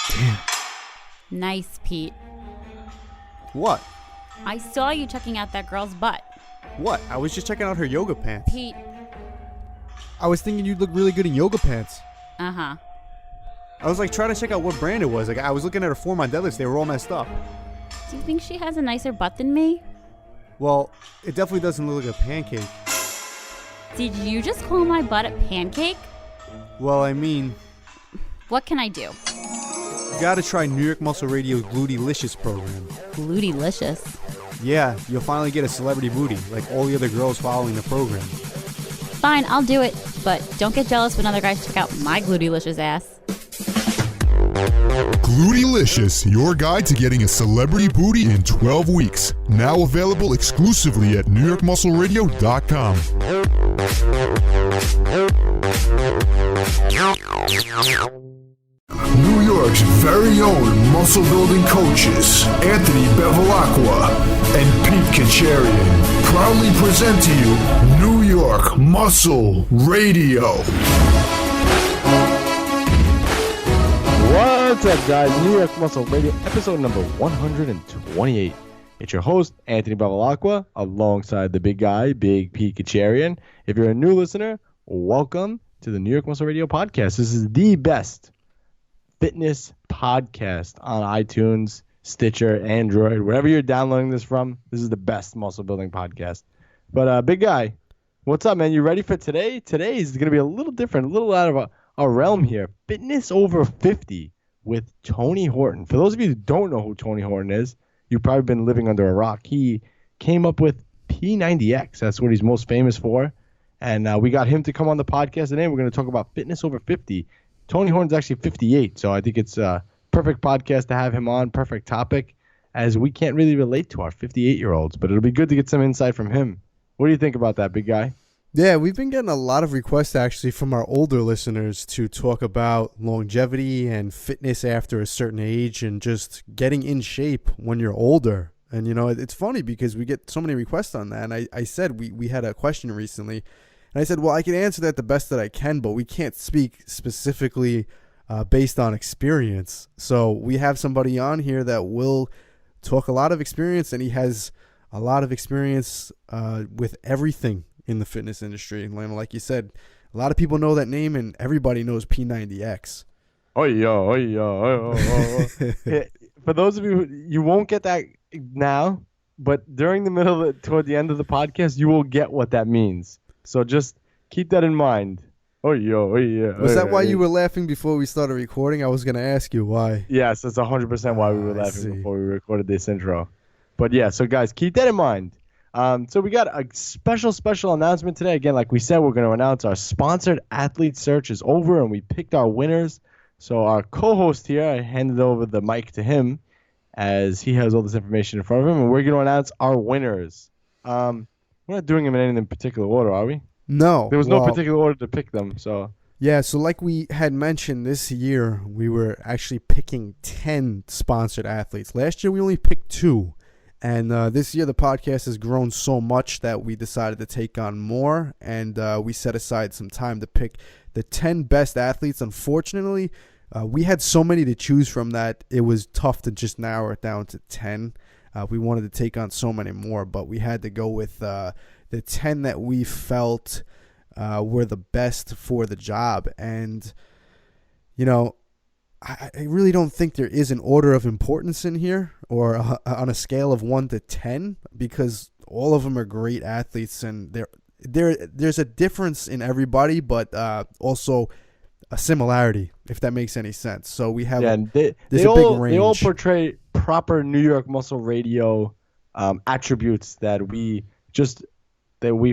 Damn. Nice, Pete. What? I saw you checking out that girl's butt. What? I was just checking out her yoga pants. Pete. I was thinking you'd look really good in yoga pants. Uh-huh. I was like trying to check out what brand it was. Like I was looking at her form on deadlifts. They were all messed up. Do you think she has a nicer butt than me? Well, it definitely doesn't look like a pancake. Did you just call my butt a pancake? Well, I mean, What can I do? you gotta try New York Muscle Radio's Bootylicious program. Bootylicious. Yeah, you'll finally get a celebrity booty, like all the other girls following the program. Fine, I'll do it. But don't get jealous when other guys check out my glutylicious ass. Glutylicious, your guide to getting a celebrity booty in 12 weeks. Now available exclusively at NewYorkMuscleRadio.com. New York's very own muscle building coaches, Anthony Bevilacqua and Pete Kacharian, proudly present to you New York Muscle Radio. What's up, guys? New York Muscle Radio, episode number 128. It's your host, Anthony Bevilacqua, alongside the big guy, Big Pete Kacharian. If you're a new listener, welcome to the New York Muscle Radio podcast. This is the best fitness podcast on iTunes, Stitcher, Android, wherever you're downloading this from. This is the best muscle building podcast. But big guy, what's up, man? You ready for today? Today is going to be a little different, a little out of our realm here. Fitness over 50 with Tony Horton. For those of you who don't know who Tony Horton is, you've probably been living under a rock. He came up with P90x. That's what he's most famous for. And we got him to come on the podcast today. We're going to talk about fitness over 50. Tony Horton's actually 58, so I think it's a perfect podcast to have him on, perfect topic, as we can't really relate to our 58-year-olds, but it'll be good to get some insight from him. What do you think about that, big guy? Yeah, we've been getting a lot of requests actually from our older listeners to talk about longevity and fitness after a certain age and just getting in shape when you're older. And, you know, it's funny because we get so many requests on that. And I said we had a question recently. And I said, well, I can answer that the best that I can, but we can't speak specifically based on experience. So we have somebody on here that will talk a lot of experience, and he has a lot of experience with everything in the fitness industry. And like you said, a lot of people know that name, and everybody knows P90x. Oh, yeah. For those of you, you won't get that now, but during the middle, toward the end of the podcast, you will get what that means. So just keep that in mind. Was that why you were laughing before we started recording? I was going to ask you why. Yes, that's 100% why we were laughing before we recorded this intro. But yeah, so guys, keep that in mind. So we got a special announcement today. Again, like we said, we're going to announce our sponsored athlete search is over, and we picked our winners. So our co-host here, I handed over the mic to him as he has all this information in front of him, and we're going to announce our winners. We're not doing them in any particular order, are we? No. There was no particular order to pick them, so. Yeah, so like we had mentioned, this year we were actually picking 10 sponsored athletes. Last year we only picked 2. And this year the podcast has grown so much that we decided to take on more. And we set aside some time to pick the 10 best athletes. Unfortunately, we had so many to choose from that it was tough to just narrow it down to 10. We wanted to take on so many more, but we had to go with the 10 that we felt were the best for the job. And, you know, I really don't think there is an order of importance in here or on a scale of 1 to 10 because all of them are great athletes, and there's a difference in everybody, but also a similarity, if that makes any sense. So we have big range. They all portray proper New York Muscle Radio attributes that we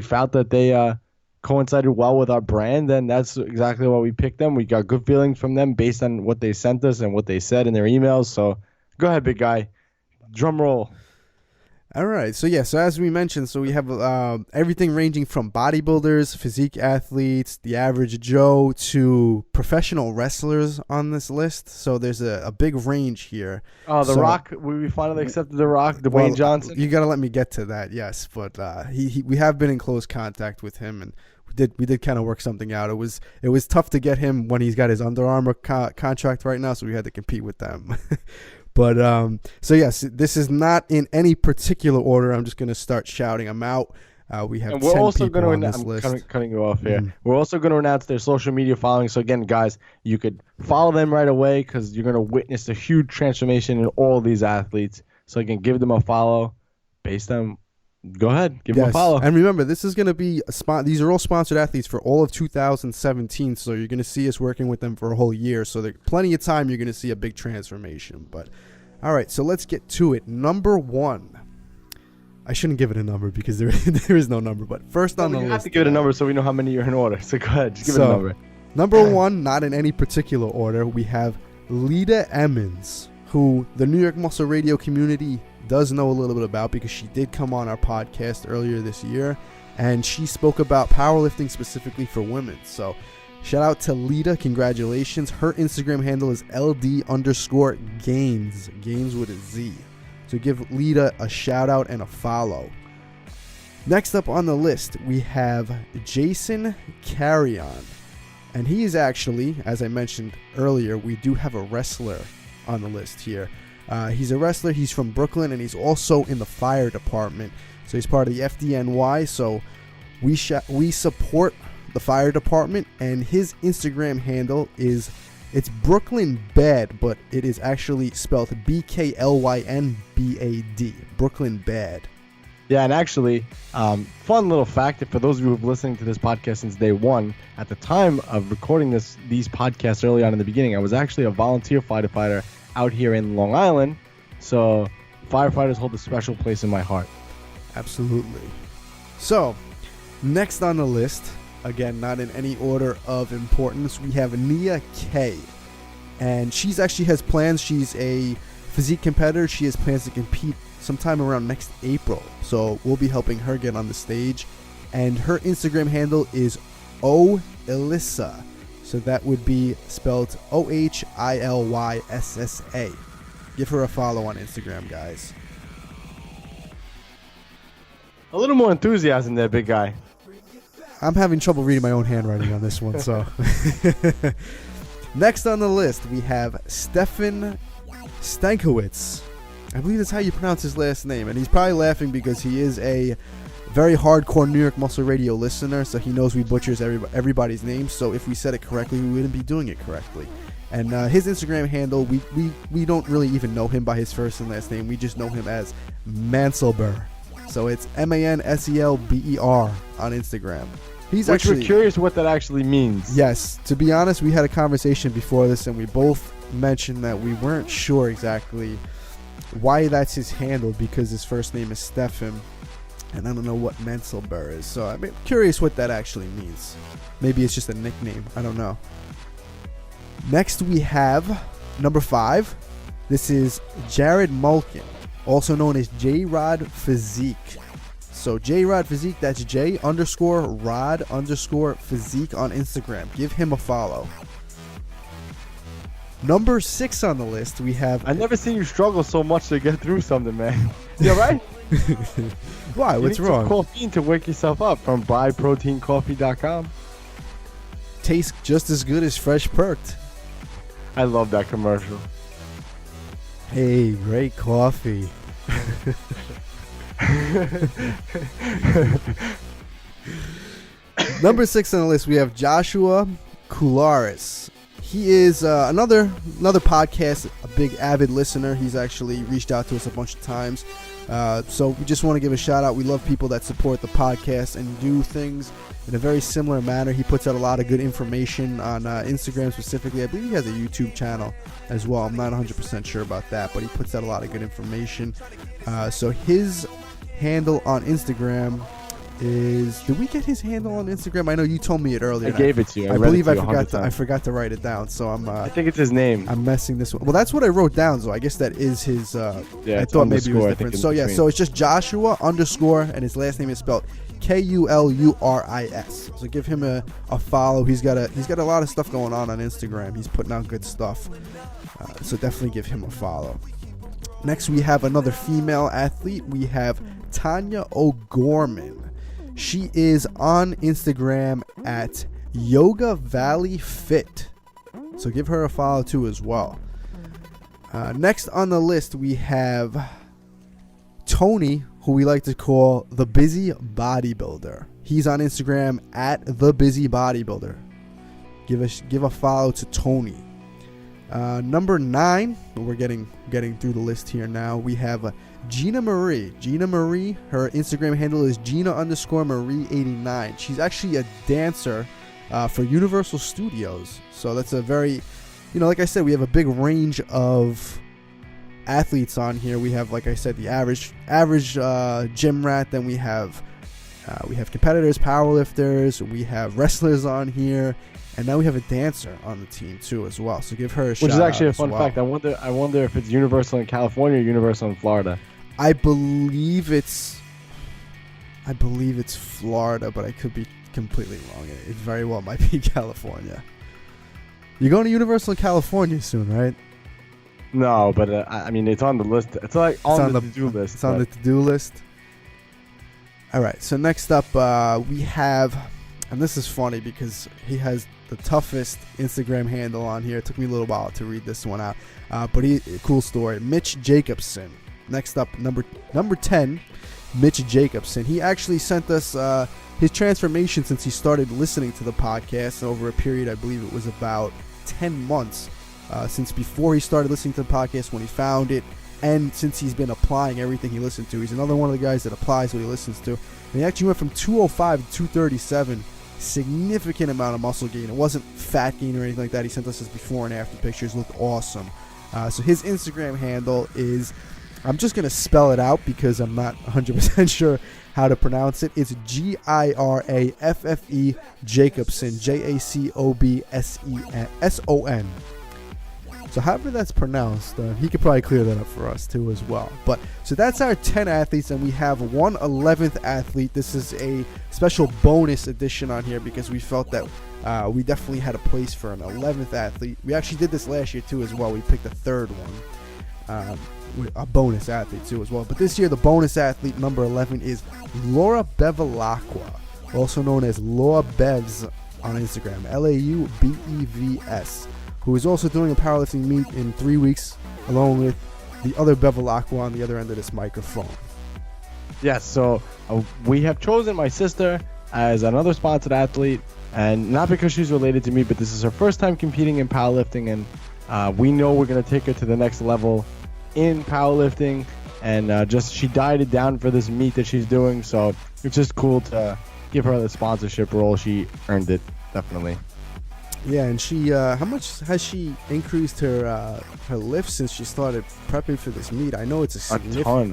felt that they coincided well with our brand, and that's exactly why we picked them. We got good feelings from them based on what they sent us and what they said in their emails. So go ahead, big guy. Drum roll. All right. So as we mentioned, so we have everything ranging from bodybuilders, physique athletes, the average Joe, to professional wrestlers on this list. So there's a big range here. Oh, The Rock. We finally accepted The Rock, Dwayne Johnson. You got to let me get to that, yes. But we have been in close contact with him, and we did kind of work something out. It was tough to get him when he's got his Under Armour contract right now, so we had to compete with them. But so yes, this is not in any particular order. I'm just going to start shouting them out. We have 10 people on this list. Cutting you off here. We're also going to announce their social media following. So again, guys, you could follow them right away because you're going to witness a huge transformation in all these athletes. So again, give them a follow. Based on, go ahead, give them a follow. And remember, this is going to be these are all sponsored athletes for all of 2017. So you're going to see us working with them for a whole year. So there's plenty of time. You're going to see a big transformation. But all right, so let's get to it. Number 1. I shouldn't give it a number because there is no number. But first on the list. You have to give it a number so we know how many you're in order. So go ahead, just give it a number. Number 1, not in any particular order, we have Lita Emmons, who the New York Muscle Radio community does know a little bit about because she did come on our podcast earlier this year, and she spoke about powerlifting specifically for women. So shout out to Lita. Congratulations. Her Instagram handle is LD_gains. Gains with a Z. So give Lita a shout out and a follow. Next up on the list, we have Jason Carrion. And he is actually, as I mentioned earlier, we do have a wrestler on the list here. He's a wrestler. He's from Brooklyn, and he's also in the fire department. So he's part of the FDNY. So we support the fire department, and his Instagram handle is, it's Brooklyn Bad, but it is actually spelled BKLYNBAD. Brooklyn Bad. Yeah, and actually, fun little fact for those of you who have been listening to this podcast since day one, at the time of recording these podcasts early on in the beginning, I was actually a volunteer firefighter out here in Long Island. So firefighters hold a special place in my heart. Absolutely. So next on the list, again, not in any order of importance, we have Nia K. And she's actually has plans. She's a physique competitor. She has plans to compete sometime around next April. So we'll be helping her get on the stage. And her Instagram handle is OILYSSA. So that would be spelled OHILYSSA. Give her a follow on Instagram, guys. A little more enthusiasm there, big guy. I'm having trouble reading my own handwriting on this one, so. Next on the list, we have Stefan Stankiewicz. I believe that's how you pronounce his last name, and he's probably laughing because he is a very hardcore New York Muscle Radio listener, so he knows we butchers everybody's name, so if we said it correctly, we wouldn't be doing it correctly. And his Instagram handle, we don't really even know him by his first and last name. We just know him as Manselber. So it's MANSELBER on Instagram. Which we're curious what that actually means. Yes. To be honest, we had a conversation before this, and we both mentioned that we weren't sure exactly why that's his handle, because his first name is Stefan, and I don't know what Manselber is. So I'm curious what that actually means. Maybe it's just a nickname. I don't know. Next, we have number 5. This is Jared Mulkin, also known as J-Rod Physique. So J-Rod Physique, that's J_Rod_Physique on Instagram. Give him a follow. Number 6 on the list, we have... I've never seen you struggle so much to get through something, man. You all right? Why? What's wrong? You need some caffeine to wake yourself up from buyproteincoffee.com. Tastes just as good as Fresh Perked. I love that commercial. Hey, great coffee. Number 6 on the list, we have Joshua Kularis. He is another podcast, a big avid listener. He's actually reached out to us a bunch of times. So we just want to give a shout out. We love people that support the podcast and do things in a very similar manner. He puts out a lot of good information on Instagram specifically. I believe he has a YouTube channel as well. I'm not 100% sure about that, but he puts out a lot of good information. So his handle on Instagram is... Did we get his handle on Instagram? I know you told me it earlier. I gave it to you. I believe I forgot to write it down. So I think it's his name. I'm messing this one. Well, that's what I wrote down. So I guess that is his. Yeah, I thought maybe it was different. So yeah, so it's just Joshua _ and his last name is spelled Kuluris. So give him a follow. He's got a lot of stuff going on Instagram. He's putting out good stuff. So definitely give him a follow. Next, we have another female athlete. We have Tanya O'Gorman. She is on Instagram at Yoga Valley Fit. So give her a follow too as well. Next on the list, we have Tony, who we like to call the Busy Bodybuilder. He's on Instagram at the Busy Bodybuilder. Give a follow to Tony. Number 9, we're getting through the list here now. We have Gina Marie. Gina Marie, her Instagram handle is Gina_Marie89. She's actually a dancer for Universal Studios. So that's a very, like I said, we have a big range of athletes on here. We have, like I said, the average gym rat. Then we have competitors, powerlifters. We have wrestlers on here. And now we have a dancer on the team too as well. So give her a shout out. Which is actually a fun fact. I wonder if it's Universal in California or Universal in Florida. I believe it's Florida, but I could be completely wrong. It very well might be California. You're going to Universal in California soon, right? No, but it's on the list. It's like on the to-do list. It's on the to-do list. All right. So next up, we have, and this is funny because he has the toughest Instagram handle on here. It took me a little while to read this one out, but cool story. Mitch Jacobson. Next up, number 10, Mitch Jacobson. He actually sent us his transformation since he started listening to the podcast over a period, I believe it was about 10 months, since before he started listening to the podcast when he found it, and since he's been applying everything he listened to. He's another one of the guys that applies what he listens to. And he actually went from 205 to 237. Significant amount of muscle gain. It wasn't fat gain or anything like that. He sent us his before and after pictures. Looked awesome. So his Instagram handle is, I'm just going to spell it out because I'm not 100% sure how to pronounce it. It's GIRAFFE Jacobson, JACOBSESON. So however that's pronounced, he could probably clear that up for us too as well. But so that's our 10 athletes, and we have one 11th athlete. This is a special bonus edition on here because we felt that we definitely had a place for an 11th athlete. We actually did this last year too as well. We picked a third one, a bonus athlete too as well. But this year the bonus athlete number 11 is Laura Bevilacqua, also known as Laura Bevs on Instagram, LAUBEVS. Who is also doing a powerlifting meet in 3 weeks, along with the other Bevilacqua on the other end of this microphone. Yes, so we have chosen my sister as another sponsored athlete, and not because she's related to me, but this is her first time competing in powerlifting, and we know we're going to take her to the next level in powerlifting, and she dieted down for this meet that she's doing, so it's just cool to give her the sponsorship role. She earned it, definitely. Yeah, and she, how much has she increased her lift since she started prepping for this meet? I know it's a ton.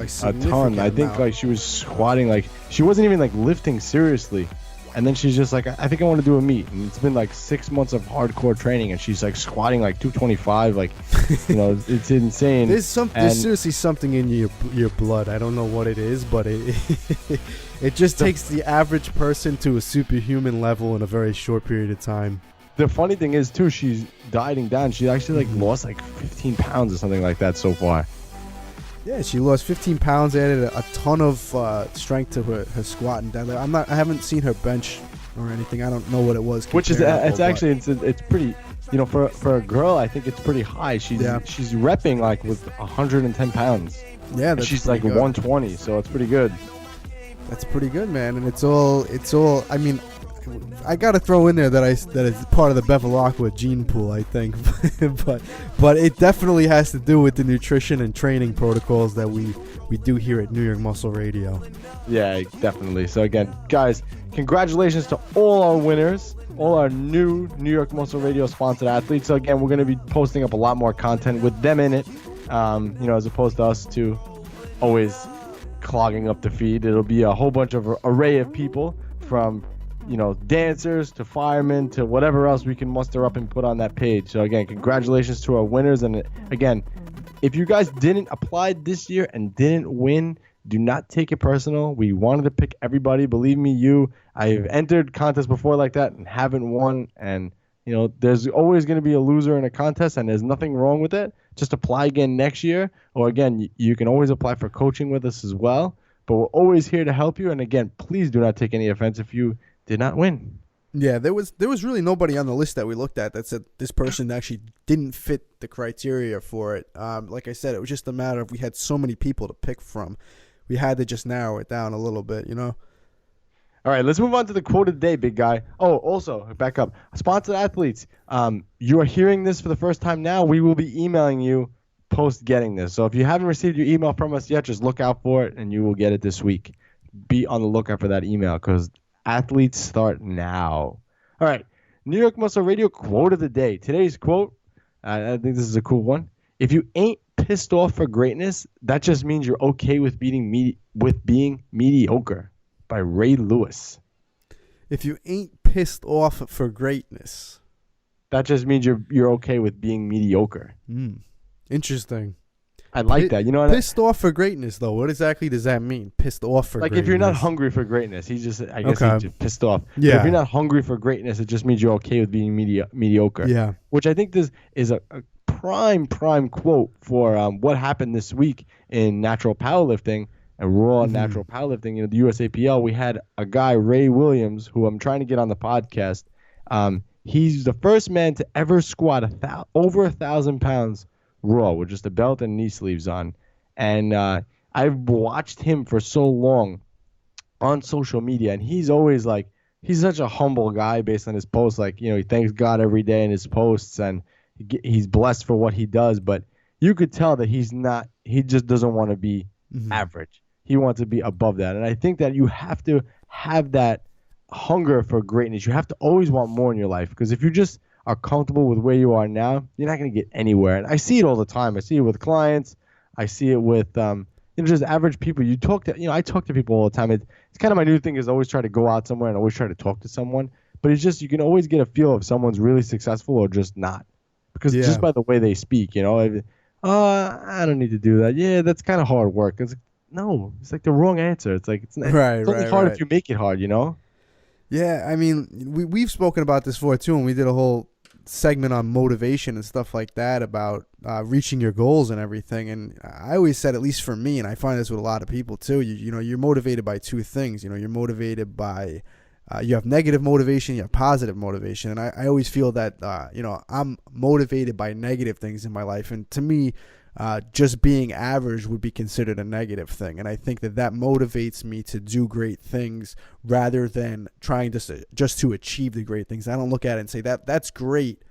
I think she was squatting, she wasn't even lifting seriously, and then she's just I think I want to do a meet, and it's been 6 months of hardcore training, and she's squatting 225, it's insane. There's seriously something in your blood. I don't know what it is, but it just takes the average person to a superhuman level in a very short period of time. The funny thing is, too, she's dieting down. She actually lost 15 pounds or something like that so far. Yeah, she lost 15 pounds, added a ton of strength to her squat and deadlift. I haven't seen her bench or anything. I don't know what it was. Which is it's pretty, for a girl, I think it's pretty high. She's repping with 110 pounds. Yeah, she's 120, so it's pretty good. That's pretty good, man. And it's all. I mean, I gotta throw in there that is part of the Bevilacqua gene pool, I think, but it definitely has to do with the nutrition and training protocols that we do here at New York Muscle Radio. Yeah, definitely. So again, guys, congratulations to all our winners, all our new New York Muscle Radio sponsored athletes. So again, we're gonna be posting up a lot more content with them in it, as opposed to us two always clogging up the feed. It'll be a whole bunch of array of people from dancers to firemen to whatever else we can muster up and put on that page. So again, congratulations to our winners. And again, if you guys didn't apply this year and didn't win, do not take it personal. We wanted to pick everybody. Believe me, I've entered contests before like that and haven't won. And there's always going to be a loser in a contest, and there's nothing wrong with it. Just apply again next year, or again, you can always apply for coaching with us as well. but we're always here to help you. And again, please do not take any offense if you did not win. Yeah, there was really nobody on the list that we looked at that said this person actually didn't fit the criteria for it. Like I said, it was just a matter of we had so many people to pick from. We had to just narrow it down a little bit, you know? All right, let's move on to the quote of the day, big guy. Oh, also, back up. Sponsored athletes, you are hearing this for the first time now. We will be emailing you post getting this. So if you haven't received your email from us yet, just look out for it, and you will get it this week. Be on the lookout for that email because athletes start now. All right, New York Muscle Radio quote of the day. Today's quote, I think this is a cool one. If you ain't pissed off for greatness, that just means you're okay with being mediocre. By Ray Lewis. If you ain't pissed off for greatness, that just means you're okay with being mediocre. Interesting. I like that. You know what? Pissed off for greatness, though. What exactly does that mean? Pissed off for greatness. Like if you're not hungry for greatness, I guess he's just pissed off. Yeah. But if you're not hungry for greatness, it just means you're okay with being mediocre. Yeah. Which I think this is a prime quote for what happened this week in natural powerlifting. And raw natural powerlifting, the USAPL, we had a guy, Ray Williams, who I'm trying to get on the podcast. He's the first man to ever squat over 1,000 pounds raw with just a belt and knee sleeves on. And I've watched him for so long on social media, and he's always he's such a humble guy based on his posts. He thanks God every day in his posts, and he's blessed for what he does. But you could tell that he just doesn't want to be average. He wants to be above that. And I think that you have to have that hunger for greatness. You have to always want more in your life, because if you just are comfortable with where you are now, you're not going to get anywhere. And I see it all the time. I see it with clients. I see it with just average people. I talk to people all the time. It's kind of my new thing is always try to go out somewhere and always try to talk to someone. But it's just you can always get a feel if someone's really successful or just not. Because just by the way they speak, I don't need to do that. Yeah, that's kind of hard work. No, it's the wrong answer. It's only hard if you make it hard, Yeah, I mean, we've spoken about this before too, and we did a whole segment on motivation and stuff like that about reaching your goals and everything. And I always said, at least for me, and I find this with a lot of people too, you're motivated by two things. You're motivated by you have negative motivation, you have positive motivation. And I always feel that I'm motivated by negative things in my life, and to me, just being average would be considered a negative thing. And I think that motivates me to do great things rather than trying just to achieve the great things. I don't look at it and say that's great.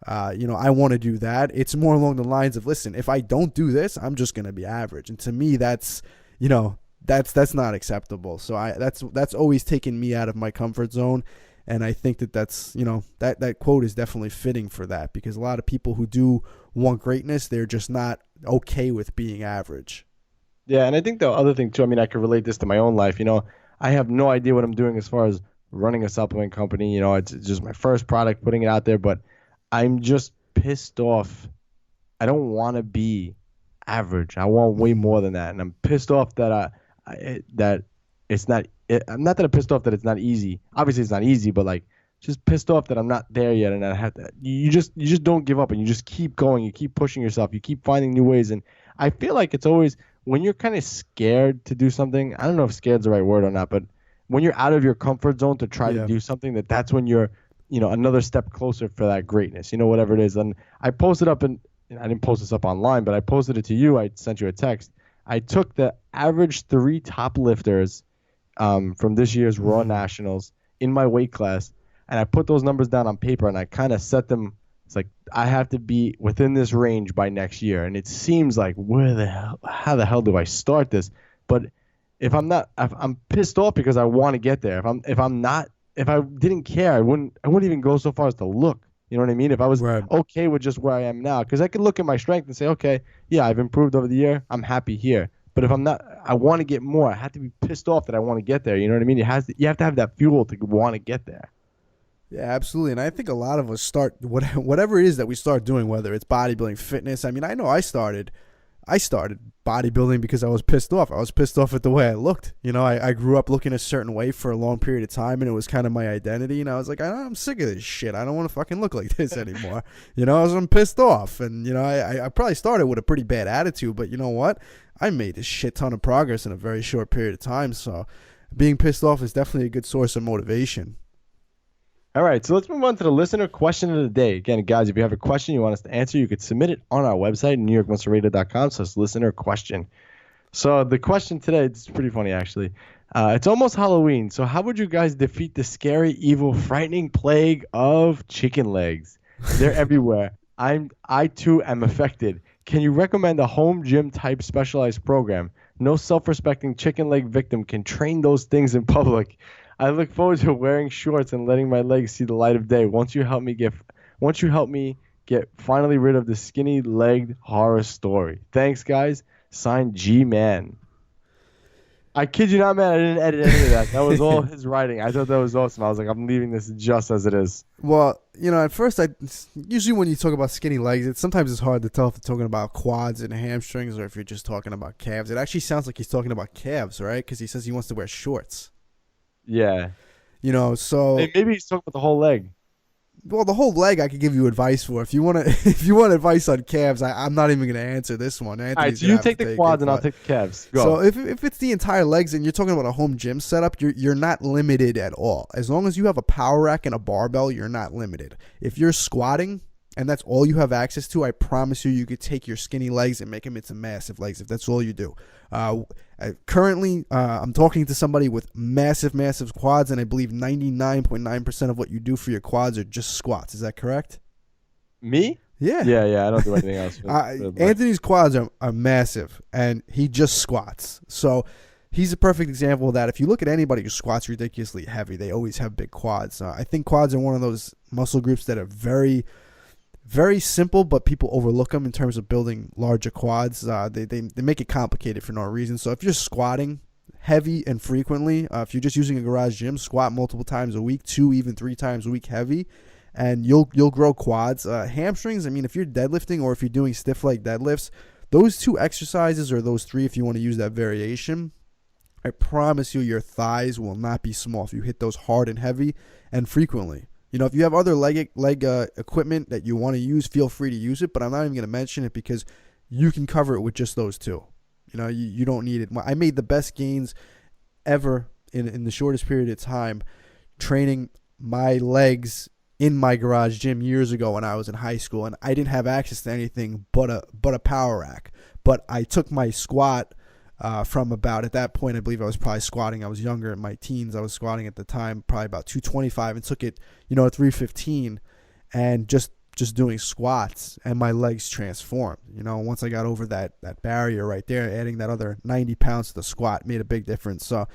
I want to do that. It's more along the lines of, listen, if I don't do this, I'm just going to be average. And to me, that's not acceptable. So that's always taken me out of my comfort zone. And I think that's that quote is definitely fitting for that, because a lot of people who do want greatness, they're just not okay with being average. Yeah, and I think the other thing too, I could relate this to my own life. I have no idea what I'm doing as far as running a supplement company. It's just my first product, putting it out there, but I'm just pissed off. I don't want to be average. I want way more than that, and I'm pissed off that it's not. I'm not that I'm pissed off that it's not easy. Obviously, it's not easy, but just pissed off that I'm not there yet, and I have to. You just don't give up, and you just keep going. You keep pushing yourself. You keep finding new ways, and I feel like it's always when you're kind of scared to do something. I don't know if scared's the right word or not, but when you're out of your comfort zone to try to do something, that's when you're, another step closer for that greatness. Whatever it is. And I posted up, and I didn't post this up online, but I posted it to you. I sent you a text. I took the average 3 top lifters from this year's Raw Nationals in my weight class, and I put those numbers down on paper, and I kind of set them. It's I have to be within this range by next year, and it seems like how the hell do I start this? But if I'm pissed off because I want to get there. If I didn't care, I wouldn't even go so far as to look. You know what I mean? If I was okay with just where I am now, because I could look at my strength and say, okay, yeah, I've improved over the year. I'm happy here. But if I'm not, I want to get more. I have to be pissed off that I want to get there. You know what I mean? You have to have that fuel to want to get there. Yeah, absolutely. And I think a lot of us start whatever it is that we start doing, whether it's bodybuilding, fitness. I know I started I started bodybuilding because I was pissed off. I was pissed off at the way I looked. I grew up looking a certain way for a long period of time, and it was kind of my identity. And I was like, I'm sick of this shit. I don't want to fucking look like this anymore. I'm pissed off. And, I probably started with a pretty bad attitude, but you know what? I made a shit ton of progress in a very short period of time. So being pissed off is definitely a good source of motivation. All right, so let's move on to the listener question of the day. Again, guys, if you have a question you want us to answer, you could submit it on our website, newyorkmuscleradio.com/listener question. So the question today, it's pretty funny, actually. It's almost Halloween, so how would you guys defeat the scary, evil, frightening plague of chicken legs? They're everywhere. I too am affected. Can you recommend a home gym type specialized program? No self-respecting chicken leg victim can train those things in public. I look forward to wearing shorts and letting my legs see the light of day. Once you help me get finally rid of the skinny legged horror story. Thanks, guys. Signed, G Man. I kid you not, man. I didn't edit any of that. That was all his writing. I thought that was awesome. I was like, I'm leaving this just as it is. Well, at first, usually when you talk about skinny legs, sometimes it's hard to tell if you're talking about quads and hamstrings or if you're just talking about calves. It actually sounds like he's talking about calves, right? Because he says he wants to wear shorts. Yeah. So hey, maybe he's talking about the whole leg. Well, the whole leg I could give you advice for. If you want advice on calves, I'm not even going to answer this one. All right, so you take the quads and I'll take the calves. Go. So if it's the entire legs and you're talking about a home gym setup, you're not limited at all. As long as you have a power rack and a barbell, you're not limited. If you're squatting and that's all you have access to, I promise you could take your skinny legs and make them into massive legs if that's all you do. Currently, I'm talking to somebody with massive quads, and I believe 99.9% of what you do for your quads are just squats. Is that correct? Me? Yeah. Yeah. I don't do anything else. Anthony's quads are massive, and he just squats. So he's a perfect example of that. If you look at anybody who squats ridiculously heavy, they always have big quads. I think quads are one of those muscle groups that are very, very simple, but people overlook them in terms of building larger quads. They make it complicated for no reason. So if you're squatting heavy and frequently, if you're just using a garage gym, squat multiple times a week, 2, even 3 times a week heavy, and you'll grow quads. Hamstrings, I mean, if you're deadlifting or if you're doing stiff leg deadlifts, those 2 exercises or those 3, if you want to use that variation, I promise you your thighs will not be small if you hit those hard and heavy and frequently. If you have other leg equipment that you want to use, feel free to use it, but I'm not even going to mention it because you can cover it with just those 2. You don't need it. I made the best gains ever in the shortest period of time training my legs in my garage gym years ago when I was in high school, and I didn't have access to anything but a power rack. But I took my squat from about, at that point, I believe I was probably squatting. I was younger in my teens. I was squatting at the time, probably about 225, and took it, at 315, and just doing squats, and my legs transformed. Once I got over that barrier right there, adding that other 90 pounds to the squat made a big difference. So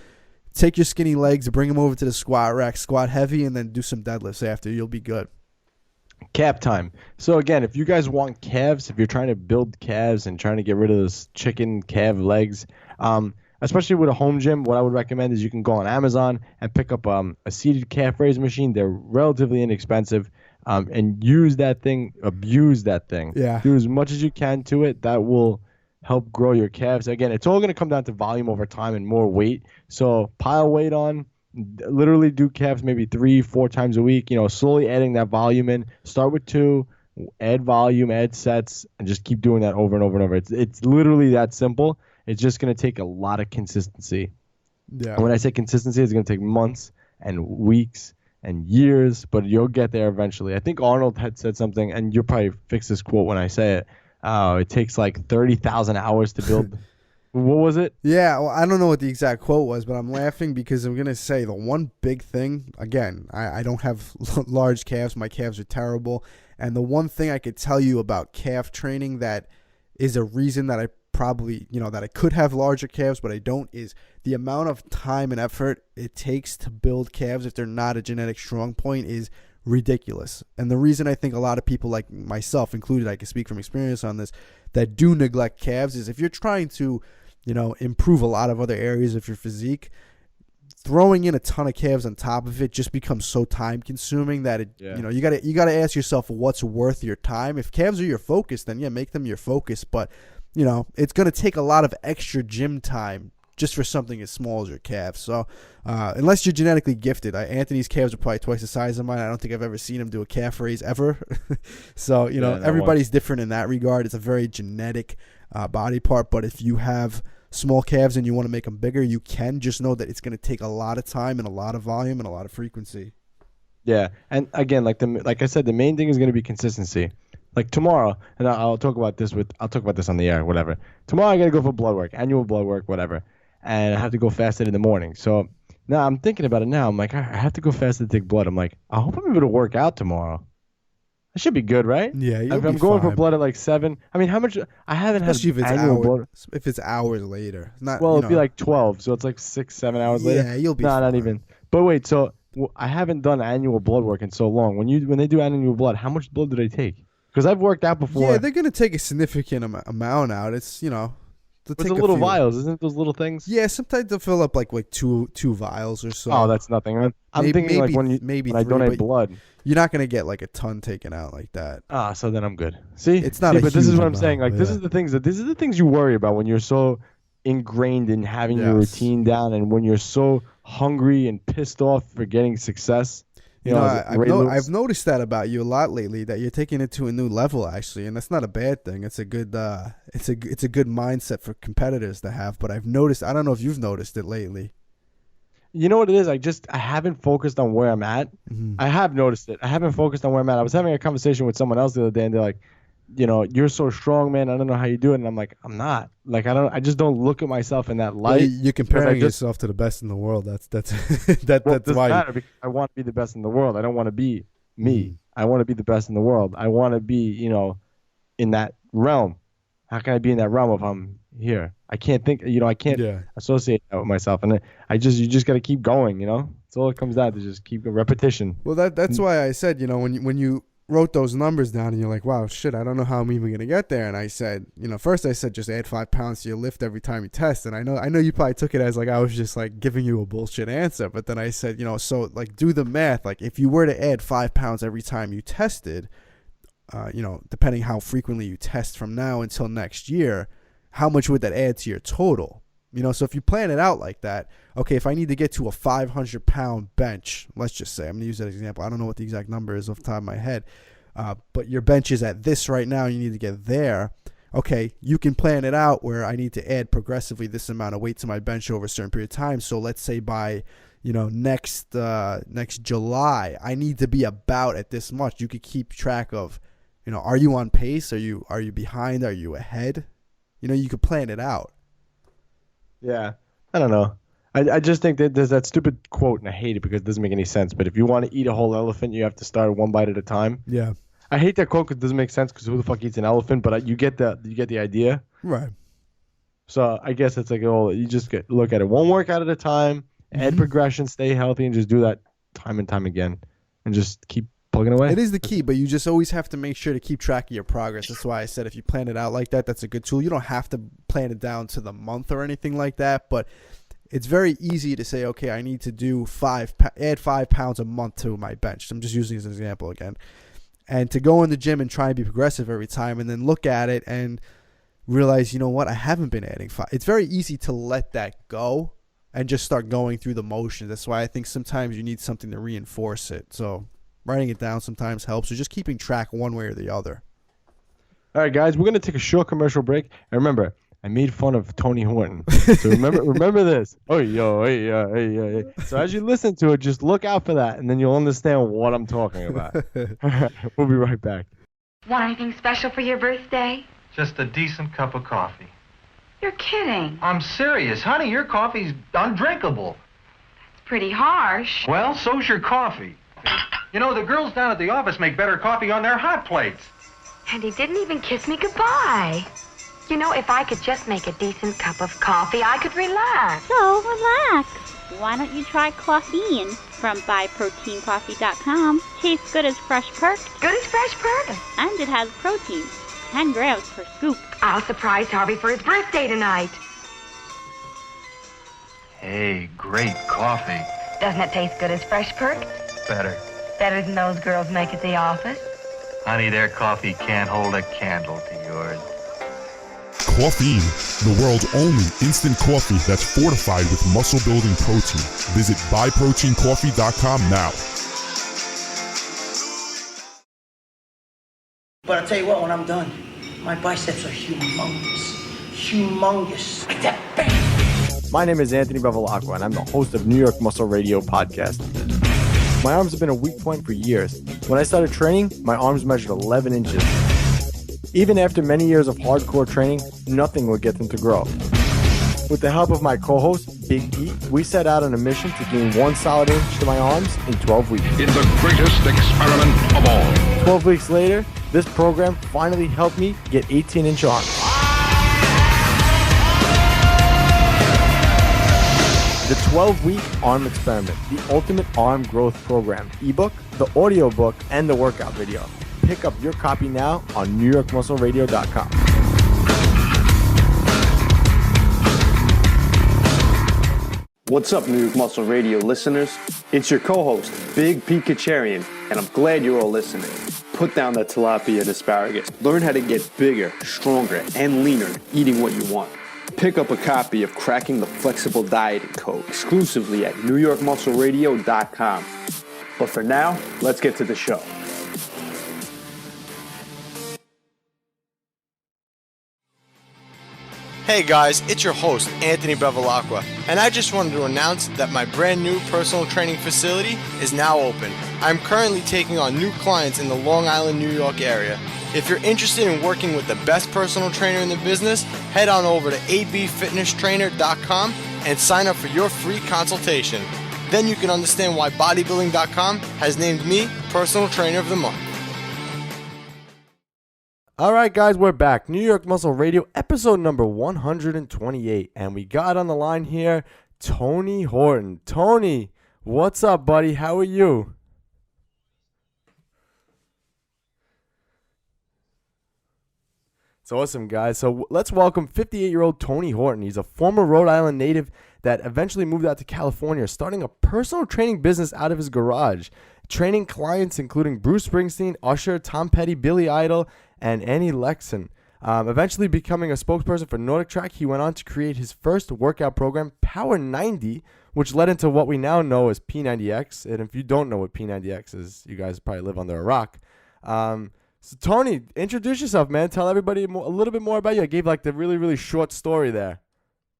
take your skinny legs, bring them over to the squat rack, squat heavy, and then do some deadlifts after. You'll be good. Calf time. So again, if you guys want calves, if you're trying to build calves and trying to get rid of those chicken calf legs, especially with a home gym, what I would recommend is you can go on Amazon and pick up a seated calf raise machine. They're relatively inexpensive, and use that thing, abuse that thing. Yeah. Do as much as you can to it. That will help grow your calves. Again, it's all going to come down to volume over time and more weight. So pile weight on. Literally do calves maybe 3-4 times a week, slowly adding that volume in. Start with 2, add volume, add sets, and just keep doing that over and over and over. It's literally that simple. It's just going to take a lot of consistency. Yeah. And when I say consistency, it's going to take months and weeks and years, but you'll get there eventually. I think Arnold had said something, and you'll probably fix this quote when I say it. It takes like 30,000 hours to build What was it? Yeah, well, I don't know what the exact quote was, but I'm laughing because I'm going to say the one big thing, again, I don't have large calves. My calves are terrible. And the one thing I could tell you about calf training that is a reason that I probably, that I could have larger calves, but I don't, is the amount of time and effort it takes to build calves if they're not a genetic strong point is ridiculous. And the reason I think a lot of people like myself included, I can speak from experience on this, that do neglect calves is if you're trying to improve a lot of other areas of your physique, throwing in a ton of calves on top of it just becomes so time consuming that you gotta ask yourself what's worth your time. If calves are your focus, then make them your focus. But it's going to take a lot of extra gym time just for something as small as your calves. So unless you're genetically gifted, Anthony's calves are probably twice the size of mine. I don't think I've ever seen him do a calf raise ever. So, everybody's different in that regard. It's a very genetic body part. But if you have small calves and you want to make them bigger, you can. Just know that it's going to take a lot of time and a lot of volume and a lot of frequency. Yeah, and again, like I said, the main thing is going to be consistency. Like tomorrow, and I'll talk about this on the air, whatever. Tomorrow I got to go for blood work, annual blood work, whatever, and I have to go fasted in the morning. So now I'm thinking about it now. I'm like, I have to go fasted to take blood. I'm like, I hope I'm able to work out tomorrow. That should be good, right? Yeah, I'm going for blood at like 7. I mean, how much? I haven't Especially had annual blood. If it's hours later, not. Well, it'd be like 12, so it's like 6-7 hours later. Yeah, you'll be. No, fine. not even. But wait, so I haven't done annual blood work in so long. When they do annual blood, how much blood do they take? Because I've worked out before. Yeah, they're gonna take a significant amount out. It's It's the little vials, isn't it? Those little things. Yeah, sometimes they'll fill up like two vials or so. Oh, that's nothing. I'm thinking like when I donate blood, you're not gonna get like a ton taken out like that. So then I'm good. See, it's not. But this is what I'm saying. Like these are the things you worry about when you're so ingrained in having your routine down, and when you're so hungry and pissed off for getting success. I've noticed that about you a lot lately, that you're taking it to a new level actually, and that's not a bad thing. It's a good it's a good mindset for competitors to have. But I've noticed, I don't know if you've noticed it lately. You know what it is? I haven't focused on where I'm at. Mm-hmm. I have noticed it. I haven't focused on where I'm at. I was having a conversation with someone else the other day, and they're like, you're so strong, man. I don't know how you do it. And I'm like, I'm not. Like, I just don't look at myself in that light. You're comparing yourself to the best in the world. That's why. Matter because I want to be the best in the world. I don't want to be me. I want to be the best in the world. I want to be, in that realm. How can I be in that realm if I'm here? I can't think. I can't associate that with myself. And you just got to keep going. That's all it comes down to. Just keep repetition. Well, that's why I said, when you wrote those numbers down and you're like, wow, shit, I don't know how I'm even gonna get there. And I said, first I said just add 5 pounds to your lift every time you test. And I know you probably took it as like I was just like giving you a bullshit answer. But then I said, so like do the math. Like if you were to add 5 pounds every time you tested, depending how frequently you test from now until next year, how much would that add to your total? So if you plan it out like that, okay, if I need to get to a 500-pound bench, let's just say, I'm going to use that example. I don't know what the exact number is off the top of my head, but your bench is at this right now. You need to get there. Okay, you can plan it out where I need to add progressively this amount of weight to my bench over a certain period of time. So let's say by, next July, I need to be about at this much. You could keep track of, are you on pace? Are you behind? Are you ahead? You could plan it out. Yeah, I don't know. I just think that there's that stupid quote, and I hate it because it doesn't make any sense. But if you want to eat a whole elephant, you have to start one bite at a time. Yeah. I hate that quote because it doesn't make sense because who the fuck eats an elephant? But you get the idea. Right. So I guess it's like, you just look at it one workout at a time, add progression, stay healthy, and just do that time and time again, and just keep plugging away. It is the key, but you just always have to make sure to keep track of your progress. That's why I said if you plan it out like that, that's a good tool. You don't have to plan it down to the month or anything like that, but it's very easy to say, okay, I need to do add 5 pounds a month to my bench. I'm just using this as an example again. And to go in the gym and try and be progressive every time and then look at it and realize, I haven't been adding 5. It's very easy to let that go and just start going through the motions. That's why I think sometimes you need something to reinforce it. So writing it down sometimes helps, or just keeping track one way or the other. All right, guys, we're going to take a short commercial break. And remember, I made fun of Tony Horton. So remember this. Oh, yo, hey. So as you listen to it, just look out for that, and then you'll understand what I'm talking about. We'll be right back. Want anything special for your birthday? Just a decent cup of coffee. You're kidding. I'm serious. Honey, your coffee's undrinkable. It's pretty harsh. Well, so's your coffee. The girls down at the office make better coffee on their hot plates. And he didn't even kiss me goodbye. If I could just make a decent cup of coffee, I could relax. So relax. Why don't you try Coffeine from BuyProteinCoffee.com? Tastes good as fresh perked. Good as fresh perked. And it has protein. 10 grams per scoop. I'll surprise Harvey for his birthday tonight. Hey, great coffee. Doesn't it taste good as fresh perked? Better. Better than those girls make at the office? Honey, their coffee can't hold a candle to yours. Coffee, the world's only instant coffee that's fortified with muscle-building protein. Visit buyproteincoffee.com now. But I'll tell you what, when I'm done, my biceps are humongous. Humongous. Like that, bam! My name is Anthony Bevilacqua, and I'm the host of New York Muscle Radio podcast. My arms have been a weak point for years. When I started training, my arms measured 11 inches. Even after many years of hardcore training, nothing would get them to grow. With the help of my co-host, Big Pete, we set out on a mission to gain 1 solid inch to my arms in 12 weeks. In the greatest experiment of all. 12 weeks later, this program finally helped me get 18-inch arms. The 12-week arm experiment, the ultimate arm growth program, ebook, the audio book, and the workout video. Pick up your copy now on NewYorkMuscleRadio.com. What's up, New York Muscle Radio listeners? It's your co-host, Big Pete Kacharian, and I'm glad you're all listening. Put down that tilapia and asparagus. Learn how to get bigger, stronger, and leaner eating what you want. Pick up a copy of Cracking the Flexible Dieting Code exclusively at NewYorkMuscleRadio.com. But for now, let's get to the show. Hey guys, it's your host, Anthony Bevilacqua, and I just wanted to announce that my brand new personal training facility is now open. I'm currently taking on new clients in the Long Island, New York area. If you're interested in working with the best personal trainer in the business, head on over to abfitnesstrainer.com and sign up for your free consultation. Then you can understand why bodybuilding.com has named me Personal Trainer of the Month. All right, guys, we're back. New York Muscle Radio, episode number 128. And we got on the line here Tony Horton. Tony, what's up, buddy? How are you? It's awesome, guys. So let's welcome 58-year-old Tony Horton. He's a former Rhode Island native that eventually moved out to California, starting a personal training business out of his garage, training clients including Bruce Springsteen, Usher, Tom Petty, Billy Idol, and Annie Lexon. Eventually becoming a spokesperson for Nordic Track, he went on to create his first workout program, Power 90, which led into what we now know as P90x. And if you don't know what P90x is, you guys probably live under a rock. So Tony, introduce yourself, man. Tell everybody a little bit more about you. I gave like the really, really short story there.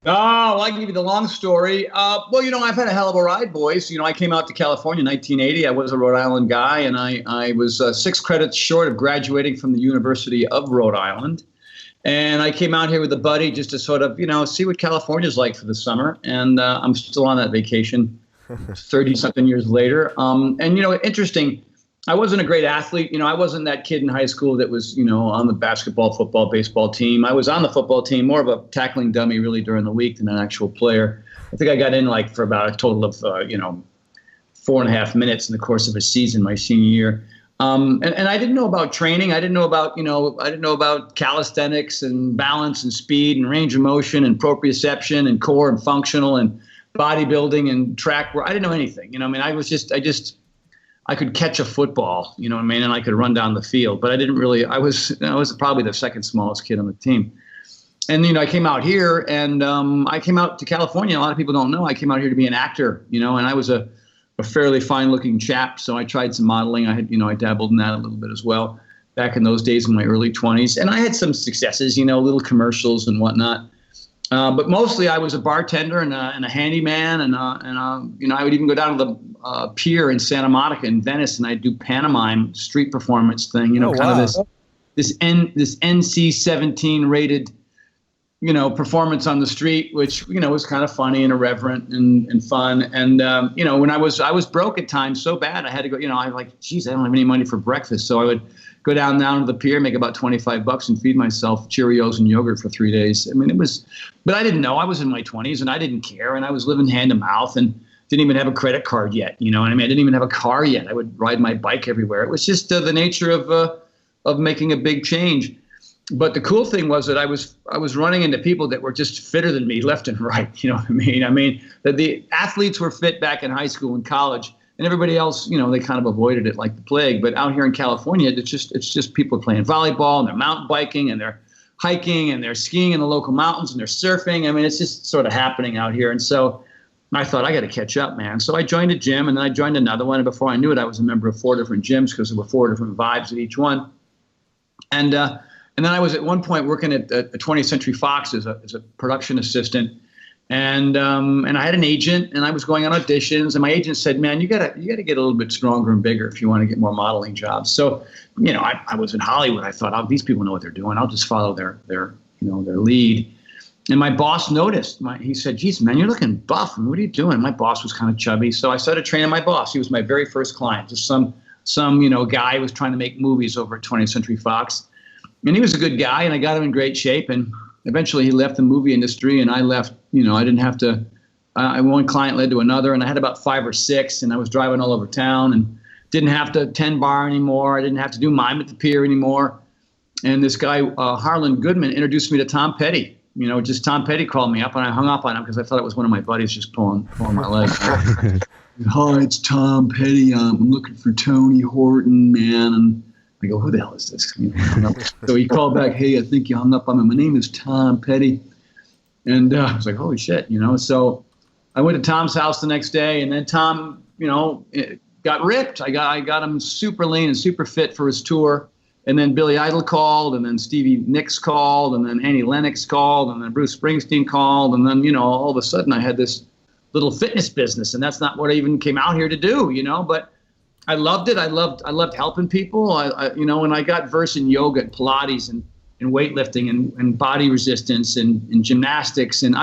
Oh, I can give you the long story. Well, I've had a hell of a ride, boys. I came out to California in 1980. I was a Rhode Island guy, and I was 6 credits short of graduating from the University of Rhode Island. And I came out here with a buddy just to sort of, see what California's like for the summer. And I'm still on that vacation 30-something years later. Interesting. I wasn't a great athlete. I wasn't that kid in high school that was, on the basketball, football, baseball team. I was on the football team, more of a tackling dummy really during the week than an actual player. I think I got in for about a total of, 4.5 minutes in the course of a season my senior year. And I didn't know about training. I didn't know about calisthenics and balance and speed and range of motion and proprioception and core and functional and bodybuilding and track work. I didn't know anything. I could catch a football, and I could run down the field, but I didn't really. I was probably the second smallest kid on the team, and I came out here, and I came out to California. A lot of people don't know I came out here to be an actor, and I was a fairly fine-looking chap, so I tried some modeling. I dabbled in that a little bit as well back in those days in my early 20s, and I had some successes, little commercials and whatnot. But mostly I was a bartender and a handyman, and I would even go down to the pier in Santa Monica in Venice, and I'd do pantomime street performance thing, this NC-17 rated, performance on the street, which, was kind of funny and irreverent and fun. And, when I was broke at times so bad, I had to go, I was like, geez, I don't have any money for breakfast. So I would go down to the pier, make about $25 and feed myself Cheerios and yogurt for 3 days. But I didn't know. I was in my 20s and I didn't care. And I was living hand to mouth and didn't even have a credit card yet. I didn't even have a car yet. I would ride my bike everywhere. It was just the nature of making a big change. But the cool thing was that I was running into people that were just fitter than me left and right. You know what I mean? That the athletes were fit back in high school and college, and everybody else, they kind of avoided it like the plague. But out here in California, it's just people playing volleyball and they're mountain biking and they're hiking and they're skiing in the local mountains and they're surfing. I mean, it's just sort of happening out here. And so I thought, I got to catch up, man. So I joined a gym, and then I joined another one. And before I knew it, I was a member of 4 different gyms because there were 4 different vibes at each one. And then I was at one point working at 20th Century Fox as a production assistant. And I had an agent, and I was going on auditions, and my agent said, man, you gotta get a little bit stronger and bigger if you want to get more modeling jobs. So, I was in Hollywood. I thought, oh, these people know what they're doing. I'll just follow their lead. And my boss noticed. He said, geez, man, you're looking buff. And what are you doing? My boss was kind of chubby. So I started training my boss. He was my very first client, just some guy who was trying to make movies over at 20th Century Fox. And he was a good guy, and I got him in great shape. And eventually he left the movie industry, and I left. I didn't have to. One client led to another, and I had about 5 or 6, and I was driving all over town and didn't have to tend bar anymore. I didn't have to do mime at the pier anymore. And this guy, Harlan Goodman, introduced me to Tom Petty. Just Tom Petty called me up, and I hung up on him because I thought it was one of my buddies just pulling my leg. Hi, it's Tom Petty. I'm looking for Tony Horton, man. And I go, who the hell is this? So he called back, hey, I think you hung up on me. My name is Tom Petty. And I was like, holy shit, So I went to Tom's house the next day, and then Tom, got ripped. I got him super lean and super fit for his tour. And then Billy Idol called, and then Stevie Nicks called, and then Annie Lennox called, and then Bruce Springsteen called. And then, all of a sudden I had this little fitness business, and that's not what I even came out here to do, but I loved it. I loved helping people. When I got versed in yoga and Pilates and weightlifting and body resistance and gymnastics. And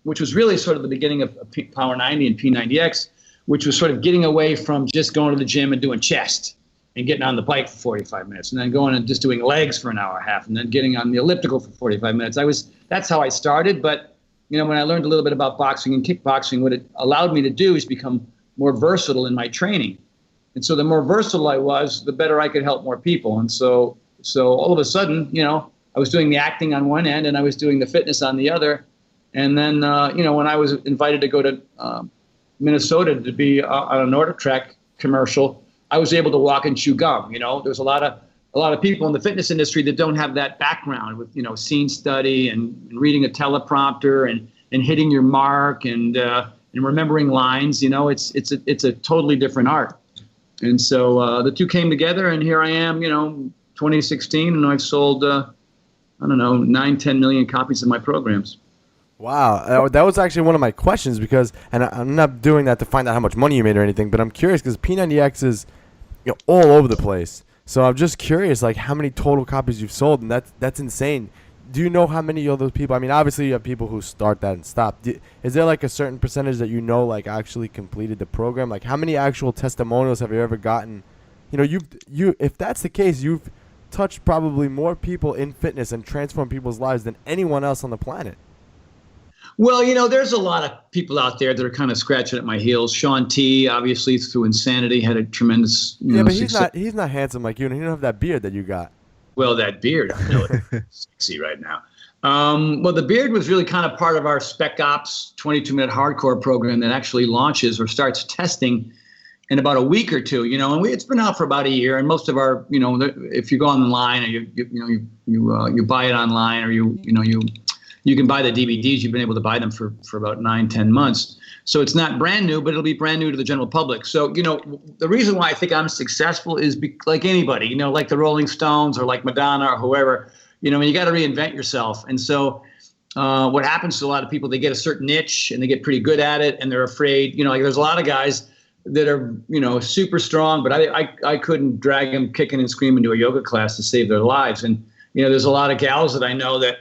which was really sort of the beginning of Power 90 and P90X, which was sort of getting away from just going to the gym and doing chest and getting on the bike for 45 minutes and then going and just doing legs for an hour and a half and then getting on the elliptical for 45 minutes. That's how I started. But, when I learned a little bit about boxing and kickboxing, what it allowed me to do is become more versatile in my training. And so the more versatile I was, the better I could help more people. And so all of a sudden, I was doing the acting on one end and I was doing the fitness on the other. And then, when I was invited to go to Minnesota to be on a NordicTrack commercial, I was able to walk and chew gum. There's a lot of people in the fitness industry that don't have that background with, scene study and reading a teleprompter and hitting your mark and remembering lines. It's a totally different art. And so the two came together, and here I am, 2016, and I've sold, 9-10 million copies of my programs. Wow, that was actually one of my questions because, and I'm not doing that to find out how much money you made or anything, but I'm curious because P90X is all over the place. So I'm just curious, like how many total copies you've sold, and that's insane. Do you know how many of those people? I mean, obviously you have people who start that and stop. Is there like a certain percentage that like actually completed the program? Like how many actual testimonials have you ever gotten? You if that's the case, you've touched probably more people in fitness and transformed people's lives than anyone else on the planet. Well, there's a lot of people out there that are kind of scratching at my heels. Sean T, obviously, through Insanity, had a tremendous, but success. he's not handsome like you, and he don't have that beard that you got. Well, that beard, I know it's sexy right now. Well, the beard was really kind of part of our Spec Ops 22-minute hardcore program that actually launches or starts testing in about a week or two. And it's been out for about a year. And most of our, if you go online or you buy it online or you can buy the DVDs. You've been able to buy them for about 9-10 months. So it's not brand new, but it'll be brand new to the general public. So, the reason why I think I'm successful is like anybody, like the Rolling Stones or like Madonna or whoever, you got to reinvent yourself. And so what happens to a lot of people, they get a certain niche and they get pretty good at it and they're afraid, there's a lot of guys that are, super strong, but I couldn't drag them kicking and screaming to a yoga class to save their lives. And, there's a lot of gals that I know that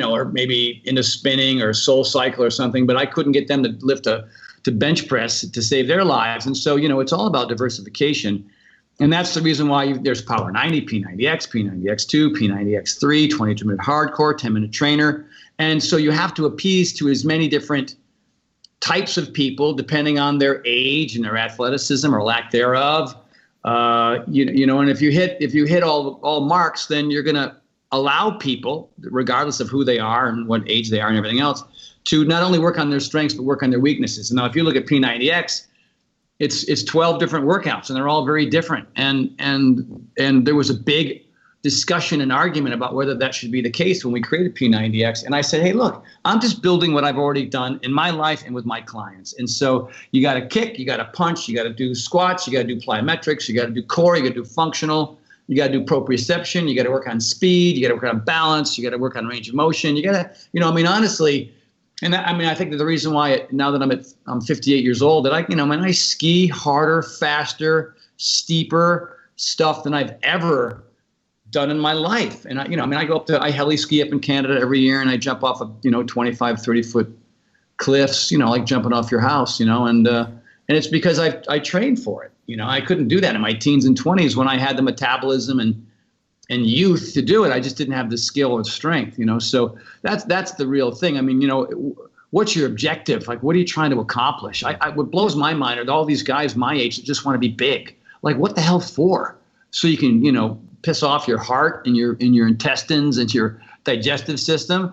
are maybe into spinning or soul cycle or something, but I couldn't get them to lift to bench press to save their lives. And so, it's all about diversification. And that's the reason why there's Power 90, P90X, P90X2, P90X3, 22-minute hardcore, 10-minute trainer. And so you have to appease to as many different types of people depending on their age and their athleticism or lack thereof. And if you hit all marks, then you're going to allow people, regardless of who they are and what age they are and everything else, to not only work on their strengths, but work on their weaknesses. And now if you look at P90X, it's 12 different workouts and they're all very different. And there was a big discussion and argument about whether that should be the case when we created P90X. And I said, hey, look, I'm just building what I've already done in my life and with my clients. And so you got to kick, you got to punch, you got to do squats, you got to do plyometrics, you got to do core, you got to do functional, you got to do proprioception, you got to work on speed, you got to work on balance, you got to work on range of motion. You got to, honestly, and I think that the reason why now that I'm 58 years old, that I ski harder, faster, steeper stuff than I've ever done in my life. And I go I heli ski up in Canada every year, and I jump off of 25, 30 foot cliffs, like jumping off your house, and it's because I trained for it. I couldn't do that in my teens and 20s when I had the metabolism and youth to do it. I just didn't have the skill or strength, so that's the real thing. What's your objective? Like, what are you trying to accomplish? What blows my mind are all these guys my age that just want to be big. Like, what the hell for? So you can, piss off your heart and your intestines and your digestive system,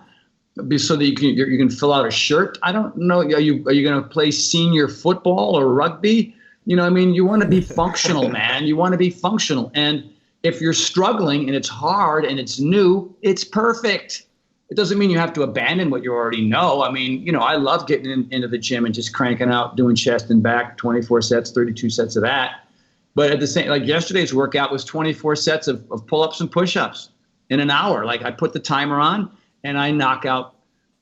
so that you can fill out a shirt. I don't know. Are you going to play senior football or rugby? You want to be functional, man. You want to be functional. And if you're struggling and it's hard and it's new, it's perfect. It doesn't mean you have to abandon what you already know. I love getting into the gym and just cranking out, doing chest and back, 24 sets, 32 sets of that. But at the same, like yesterday's workout was 24 sets of pull-ups and push-ups in an hour. Like, I put the timer on and I knock out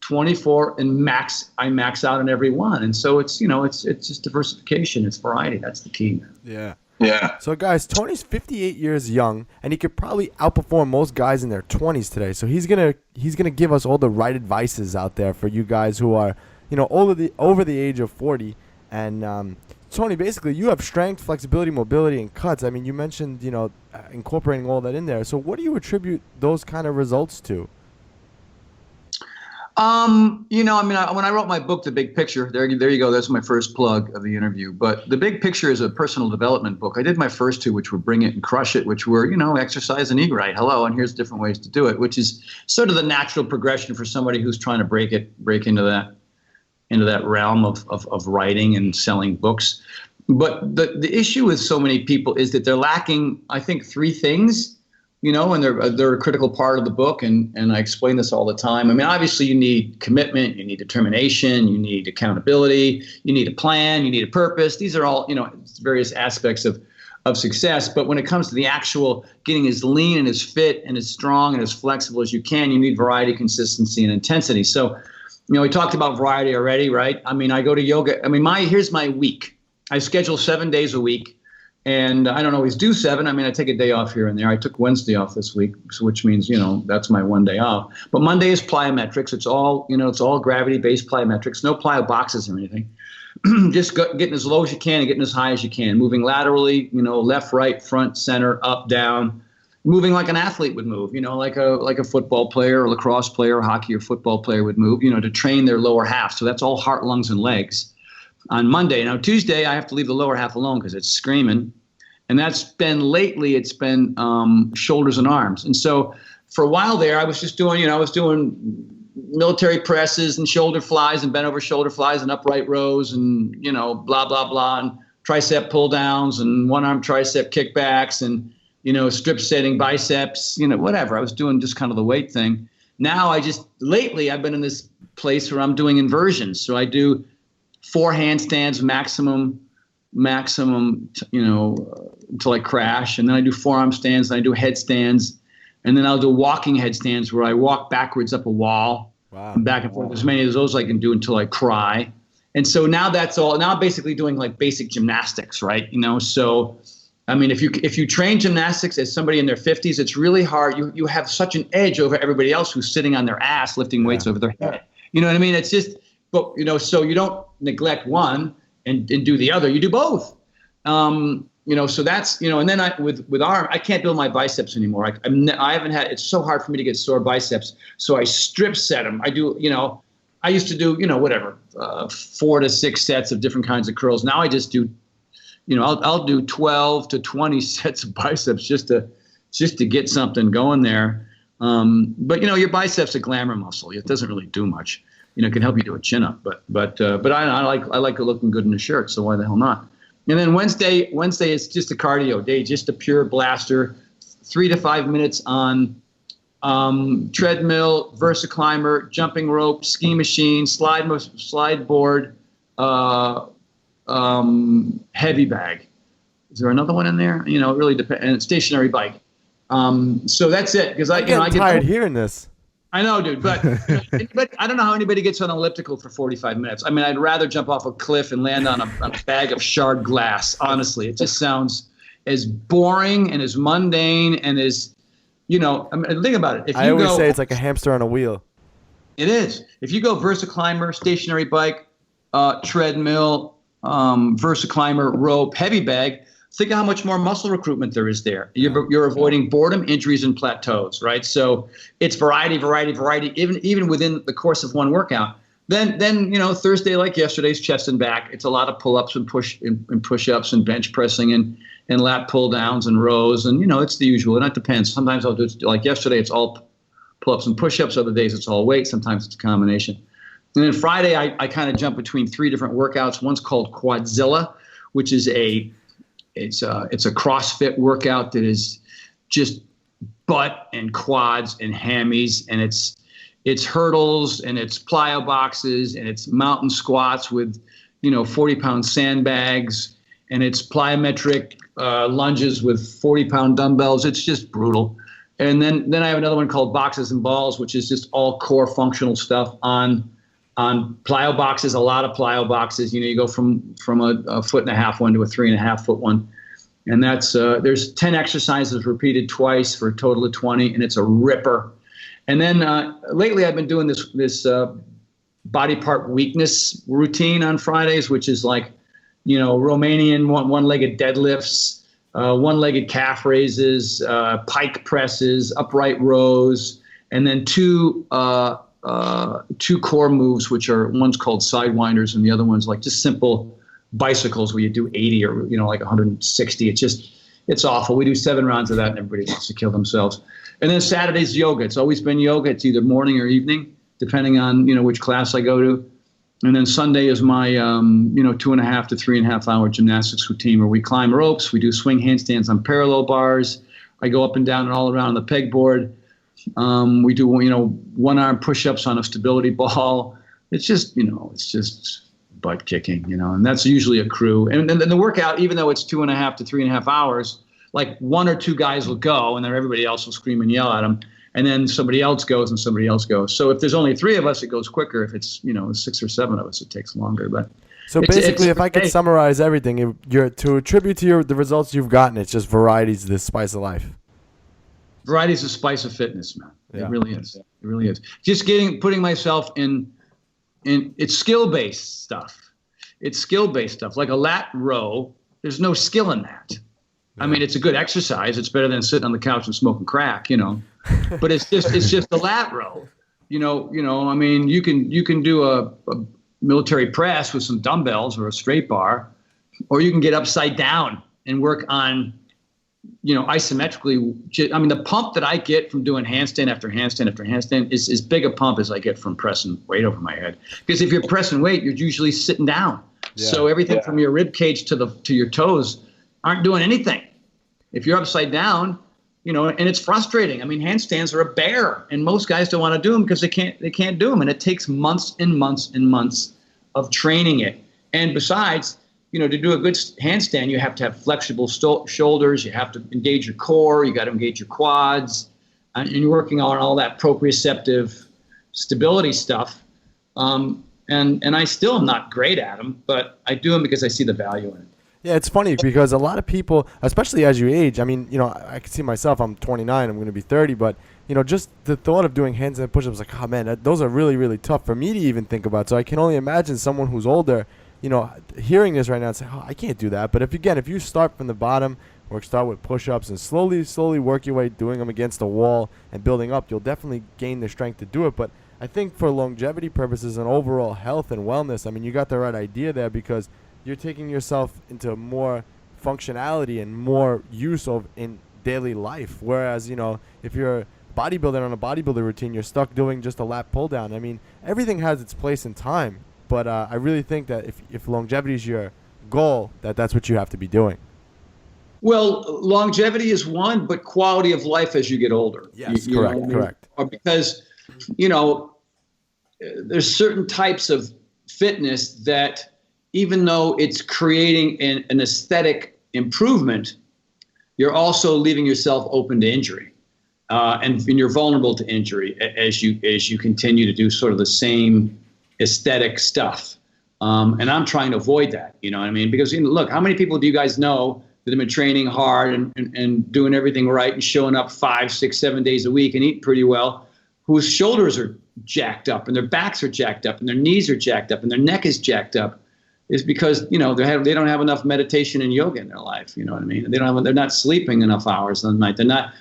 24 and I max out on every one. And so it's just diversification. It's variety. That's the key. Yeah. Yeah. So, guys, Tony's 58 years young, and he could probably outperform most guys in their 20s today. So he's gonna give us all the right advices out there for you guys who are, over the age of 40. And Tony, basically, you have strength, flexibility, mobility, and cuts. You mentioned, incorporating all that in there. So what do you attribute those kind of results to? When I wrote my book, The Big Picture, there you go. That's my first plug of the interview. But The Big Picture is a personal development book. I did my first two, which were Bring It and Crush It, which were, exercise and eat right. Hello, and here's different ways to do it, which is sort of the natural progression for somebody who's trying to break into that realm of writing and selling books. But the issue with so many people is that they're lacking, I think, three things. And they're a critical part of the book, and I explain this all the time. Obviously, you need commitment, you need determination, you need accountability, you need a plan, you need a purpose. These are all, various aspects of success. But when it comes to the actual getting as lean and as fit and as strong and as flexible as you can, you need variety, consistency, and intensity. So, we talked about variety already, right? I go to yoga. Here's my week. I schedule 7 days a week. And I don't always do 7. I take a day off here and there. I took Wednesday off this week, which means, that's my one day off. But Monday is plyometrics. It's all gravity-based plyometrics. No plyo boxes or anything. Just getting as low as you can and getting as high as you can. Moving laterally, left, right, front, center, up, down. Moving like an athlete would move, like a football player or lacrosse player or hockey or football player would move, to train their lower half. So that's all heart, lungs, and legs. On Monday. Now, Tuesday, I have to leave the lower half alone because it's screaming. And lately, it's been shoulders and arms. And so for a while there, I was just doing, military presses and shoulder flies and bent over shoulder flies and upright rows and, blah, blah, blah, and tricep pull downs and one arm tricep kickbacks and, strip setting biceps, whatever. I was doing just kind of the weight thing. Now lately, I've been in this place where I'm doing inversions. So I do 4 handstands maximum, until I crash. And then I do forearm stands, and I do headstands. And then I'll do walking headstands where I walk backwards up a wall. Wow. And back and forth, as many of those I can do until I cry. And so now now I'm basically doing like basic gymnastics, right? So, if you train gymnastics as somebody in their 50s, it's really hard. You have such an edge over everybody else who's sitting on their ass lifting weights over their head. You know what I mean? It's just, but, so you don't neglect one and do the other. You do both. So that's, and then with arm, I can't build my biceps anymore. I haven't had, it's so hard for me to get sore biceps. So I strip set them. I do, I used to do, 4 to 6 sets of different kinds of curls. Now I just do, I'll do 12 to 20 sets of biceps just to get something going there. But your biceps a glamour muscle. It doesn't really do much. It can help you do a chin up, but I like looking good in a shirt. So why the hell not? And then Wednesday is just a cardio day, just a pure blaster, 3 to 5 minutes on treadmill, VersaClimber, jumping rope, ski machine, slide board, heavy bag. Is there another one in there? It really depends. And stationary bike. So that's it. Because I get tired hearing this. I know, dude. But I don't know how anybody gets on elliptical for 45 minutes. I mean, I'd rather jump off a cliff and land on a bag of shard glass. Honestly, it just sounds as boring and as mundane and as, I mean, think about it. If I always say it's like a hamster on a wheel. It is. If you go VersaClimber, stationary bike, treadmill, VersaClimber, rope, heavy bag, think of how much more muscle recruitment there is there. You're avoiding boredom, injuries, and plateaus, right? So it's variety, even within the course of one workout. Then Thursday, like yesterday's, chest and back. It's a lot of pull-ups and push-ups and bench pressing and lat pull-downs and rows. And, it's the usual. And that depends. Sometimes I'll do it, like yesterday, it's all pull-ups and push-ups. Other days, it's all weight. Sometimes it's a combination. And then Friday, I kind of jump between 3 different workouts. One's called Quadzilla, which is it's a CrossFit workout that is just butt and quads and hammies, and it's hurdles and it's plyo boxes and it's mountain squats with 40-pound sandbags, and it's plyometric lunges with 40-pound dumbbells. It's just brutal. And then I have another one called Boxes and Balls, which is just all core functional stuff on plyo boxes, a lot of plyo boxes. You go from a 1.5 foot one to a 3.5 foot one. And that's there's 10 exercises repeated twice for a total of 20, and it's a ripper. And then lately I've been doing this body part weakness routine on Fridays, which is like, Romanian one-legged deadlifts, one-legged calf raises, pike presses, upright rows, and then two core moves, which are, one's called sidewinders and the other one's like just simple bicycles where you do 80 or like 160. It's awful. We do 7 rounds of that and everybody wants to kill themselves. And then Saturday's yoga. It's always been yoga. It's either morning or evening, depending on which class I go to. And then Sunday is my 2.5 to 3.5 hour gymnastics routine where we climb ropes, we do swing handstands on parallel bars, I go up and down and all around the pegboard. We do one-arm push-ups on a stability ball. It's just butt kicking, and that's usually a crew. And then the workout, even though it's 2.5 to 3.5 hours, like 1 or 2 guys will go, and then everybody else will scream and yell at them, and then somebody else goes and somebody else goes. So if there's only 3 of us, it goes quicker. If it's 6 or 7 of us, it takes longer. But so basically, if I could summarize everything, you're to attribute to the results you've gotten, it's just variety's the spice of life. Variety's the spice of fitness, man. Yeah. It really is. It really is. Just putting myself in it's skill-based stuff. It's skill-based stuff. Like a lat row, there's no skill in that. Yeah. I mean, it's a good exercise. It's better than sitting on the couch and smoking crack, But it's just a lat row. I mean, you can do a military press with some dumbbells or a straight bar, or you can get upside down and work on isometrically. I mean, the pump that I get from doing handstand after handstand after handstand is as big a pump as I get from pressing weight over my head. Because if you're pressing weight, you're usually sitting down. Yeah. So everything from your rib cage to your toes aren't doing anything. If you're upside down, and it's frustrating. I mean, handstands are a bear, and most guys don't want to do them because they can't do them, and it takes months and months and months of training it. And besides, to do a good handstand, you have to have flexible shoulders. You have to engage your core. You got to engage your quads, and you're working on all that proprioceptive stability stuff. And I still am not great at them, but I do them because I see the value in it. Yeah, it's funny because a lot of people, especially as you age, I mean, I can see myself, I'm 29, I'm going to be 30, but, just the thought of doing handstand push-ups, like, oh, man, those are really, really tough for me to even think about. So I can only imagine someone who's older, hearing this right now and say, oh, I can't do that. But if you start from the bottom or start with push-ups and slowly work your way doing them against the wall and building up, you'll definitely gain the strength to do it. But I think for longevity purposes and overall health and wellness, I mean, you got the right idea there because you're taking yourself into more functionality and more use of in daily life. Whereas, if you're bodybuilding on a bodybuilder routine, you're stuck doing just a lat pull down. I mean, everything has its place in time. But I really think that if longevity is your goal, that's what you have to be doing. Well, longevity is one, but quality of life as you get older. Yes, correct, correct. Or because, there's certain types of fitness that even though it's creating an aesthetic improvement, you're also leaving yourself open to injury. And you're vulnerable to injury as you continue to do sort of the same aesthetic stuff. And I'm trying to avoid that, you know what I mean? Because look, how many people do you guys know that have been training hard and doing everything right and showing up 5, 6, 7 days a week and eating pretty well, whose shoulders are jacked up and their backs are jacked up and their knees are jacked up and their neck is jacked up? Is because they don't have enough meditation and yoga in their life. You know what I mean? They're not sleeping enough hours on the night. They're not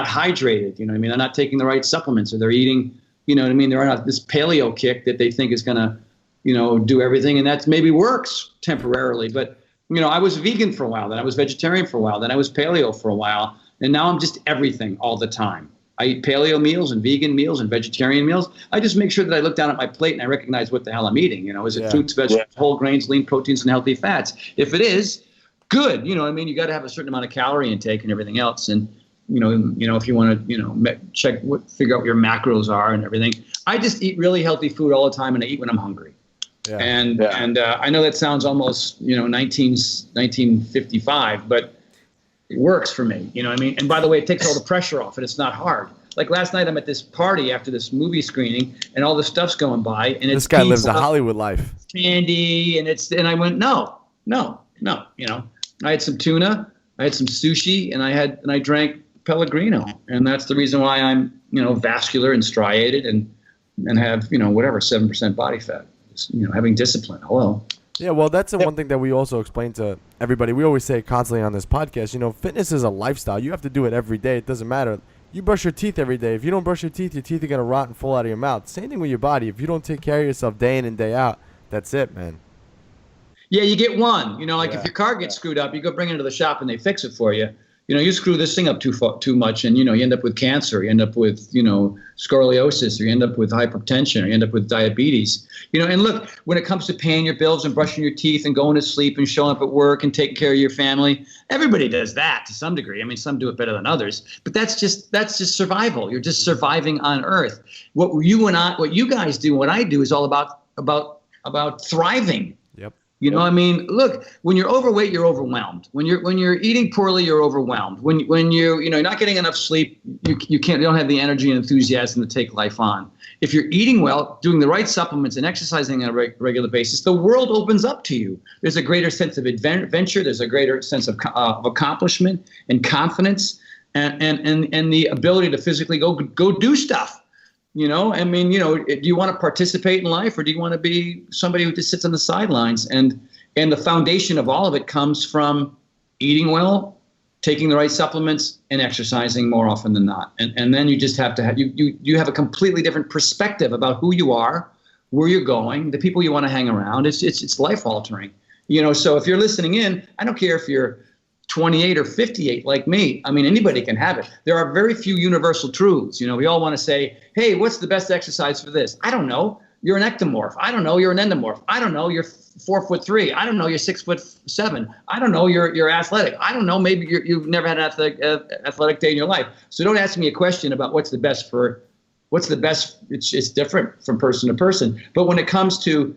hydrated. You know what I mean? They're not taking the right supplements, or they're eating. You know what I mean? They're on this paleo kick that they think is gonna, do everything, and that maybe works temporarily. But I was vegan for a while, then I was vegetarian for a while, then I was paleo for a while, and now I'm just everything all the time. I eat paleo meals and vegan meals and vegetarian meals. I just make sure that I look down at my plate and I recognize what the hell I'm eating. Is it fruits, vegetables, whole grains, lean proteins, and healthy fats? If it is, good. You got to have a certain amount of calorie intake and everything else. And, if you want to, figure out what your macros are and everything. I just eat really healthy food all the time, and I eat when I'm hungry. Yeah. And I know that sounds almost, 1955, but it works for me, you know what I mean? And by the way, it takes all the pressure off, and it's not hard. Like last night, I'm at this party after this movie screening, and all the stuff's going by, and it's this guy lives a Hollywood life. Candy, and I went, no. I had some tuna, I had some sushi, and I drank Pellegrino, and that's the reason why I'm, vascular and striated and have, 7% body fat. Having discipline. Hello. Yeah, well, that's the one thing that we also explain to everybody. We always say constantly on this podcast, fitness is a lifestyle. You have to do it every day. It doesn't matter. You brush your teeth every day. If you don't brush your teeth are going to rot and fall out of your mouth. Same thing with your body. If you don't take care of yourself day in and day out, that's it, man. Yeah, you get one. If your car gets screwed up, you go bring it to the shop and they fix it for you. You screw this thing up too much, and you end up with cancer. You end up with scoliosis, or you end up with hypertension, or you end up with diabetes. And look, when it comes to paying your bills and brushing your teeth and going to sleep and showing up at work and taking care of your family, everybody does that to some degree. I mean, some do it better than others, but that's just survival. You're just surviving on Earth. What you guys do, what I do, is all about thriving. Look, when you're overweight, you're overwhelmed. When you're eating poorly, you're overwhelmed. When you're not getting enough sleep, you don't have the energy and enthusiasm to take life on. If you're eating well, doing the right supplements, and exercising on a regular basis, the world opens up to you. There's a greater sense of adventure. There's a greater sense of accomplishment and confidence, and the ability to physically go do stuff. Do you want to participate in life, or do you want to be somebody who just sits on the sidelines? And the foundation of all of it comes from eating well, taking the right supplements, and exercising more often than not. And then you just have to you have a completely different perspective about who you are, where you're going, the people you want to hang around. It's life altering. So if you're listening in, I don't care if you're 28 or 58 like me. I mean, anybody can have it. There are very few universal truths. We all want to say, hey, what's the best exercise for this? I don't know. You're an ectomorph. I don't know. You're an endomorph. I don't know. You're 4'3". I don't know. You're 6'7". I don't know. You're athletic. I don't know. Maybe you've never had an athletic day in your life. So don't ask me a question about what's the best. It's different from person to person. But when it comes to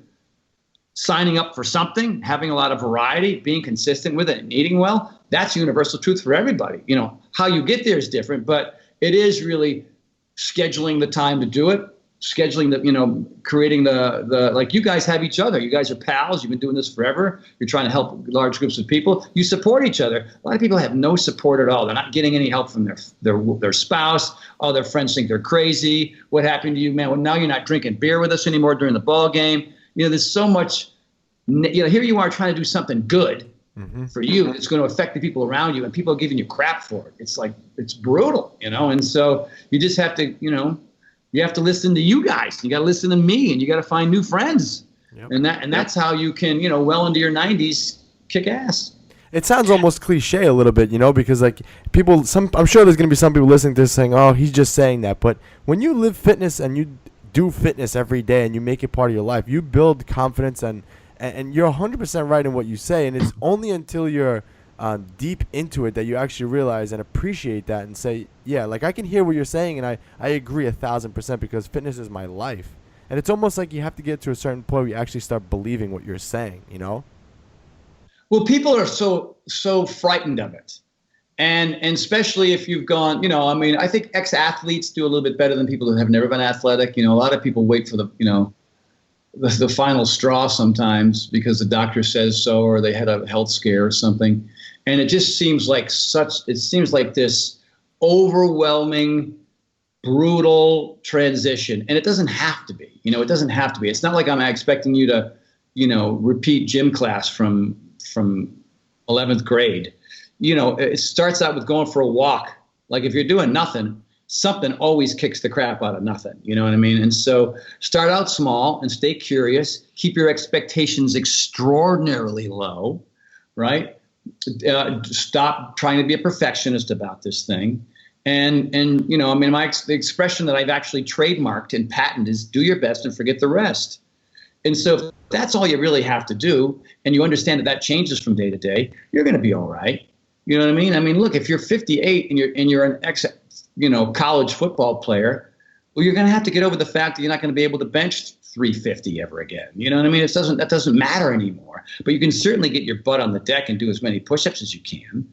signing up for something, having a lot of variety, being consistent with it, and eating well, that's universal truth for everybody. How you get there is different, but it is really scheduling the time to do it, scheduling creating the like you guys have each other. You guys are pals. You've been doing this forever. You're trying to help large groups of people. You support each other. A lot of people have no support at all. They're not getting any help from their spouse. All their friends think they're crazy. What happened to you, man? Well, now you're not drinking beer with us anymore during the ball game. There's so much, here you are trying to do something good for you. It's going to affect the people around you, and people are giving you crap for it. It's like, it's brutal, and so you just have to, you have to listen to you guys. You got to listen to me, and you got to find new friends. Yep. And that's how you can, well into your 90s, kick ass. It sounds almost cliche a little bit, because like I'm sure there's going to be some people listening to this saying, oh, he's just saying that. But when you live fitness and you do fitness every day and you make it part of your life, you build confidence, and you're 100% right in what you say. And it's only until you're deep into it that you actually realize and appreciate that and say, yeah, like I can hear what you're saying, and I agree 1,000% because fitness is my life. And it's almost like you have to get to a certain point where you actually start believing what you're saying, you know? Well, people are so frightened of it. And especially if you've gone, I think ex-athletes do a little bit better than people who have never been athletic. A lot of people wait for the final straw sometimes because the doctor says so, or they had a health scare or something. And it just seems like this overwhelming, brutal transition. And it doesn't have to be, it doesn't have to be. It's not like I'm expecting you to, repeat gym class from 11th grade. It starts out with going for a walk. Like if you're doing nothing, something always kicks the crap out of nothing. You know what I mean? And so start out small and stay curious. Keep your expectations extraordinarily low, right? Stop trying to be a perfectionist about this thing. And the expression that I've actually trademarked and patented is do your best and forget the rest. And so if that's all you really have to do, and you understand that changes from day to day, you're going to be all right. You know what I mean? I mean, look, if you're 58 and you're an college football player, well, you're going to have to get over the fact that you're not going to be able to bench 350 ever again. You know what I mean? That doesn't matter anymore. But you can certainly get your butt on the deck and do as many push-ups as you can.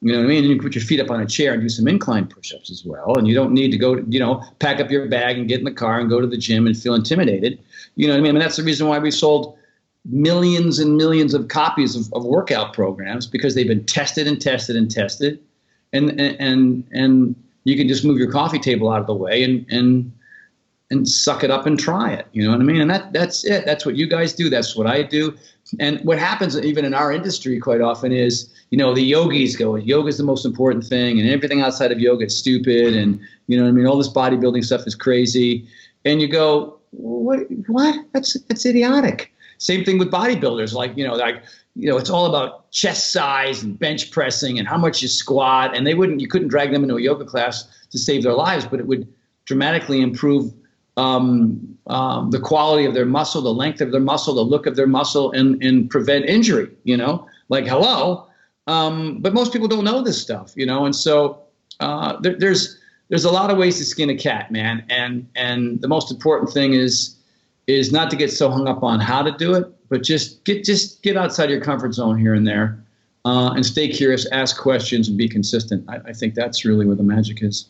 You know what I mean? And you can put your feet up on a chair and do some incline push-ups as well. And you don't need to go, pack up your bag and get in the car and go to the gym and feel intimidated. You know what I mean? And that's the reason why we sold millions and millions of copies of workout programs, because they've been tested and tested and tested. And you can just move your coffee table out of the way and suck it up and try it. You know what I mean? And that's it. That's what you guys do. That's what I do. And what happens even in our industry quite often is, the yogis go, yoga is the most important thing, and everything outside of yoga is stupid. And you know what I mean? All this bodybuilding stuff is crazy. And you go, what? That's idiotic. Same thing with bodybuilders. It's all about chest size and bench pressing and how much you squat. And you couldn't drag them into a yoga class to save their lives, but it would dramatically improve the quality of their muscle, the length of their muscle, the look of their muscle, and prevent injury, hello. But most people don't know this stuff, and so there's a lot of ways to skin a cat, man. And the most important thing is not to get so hung up on how to do it, but just get outside your comfort zone here and there, and stay curious, ask questions, and be consistent. I think that's really where the magic is.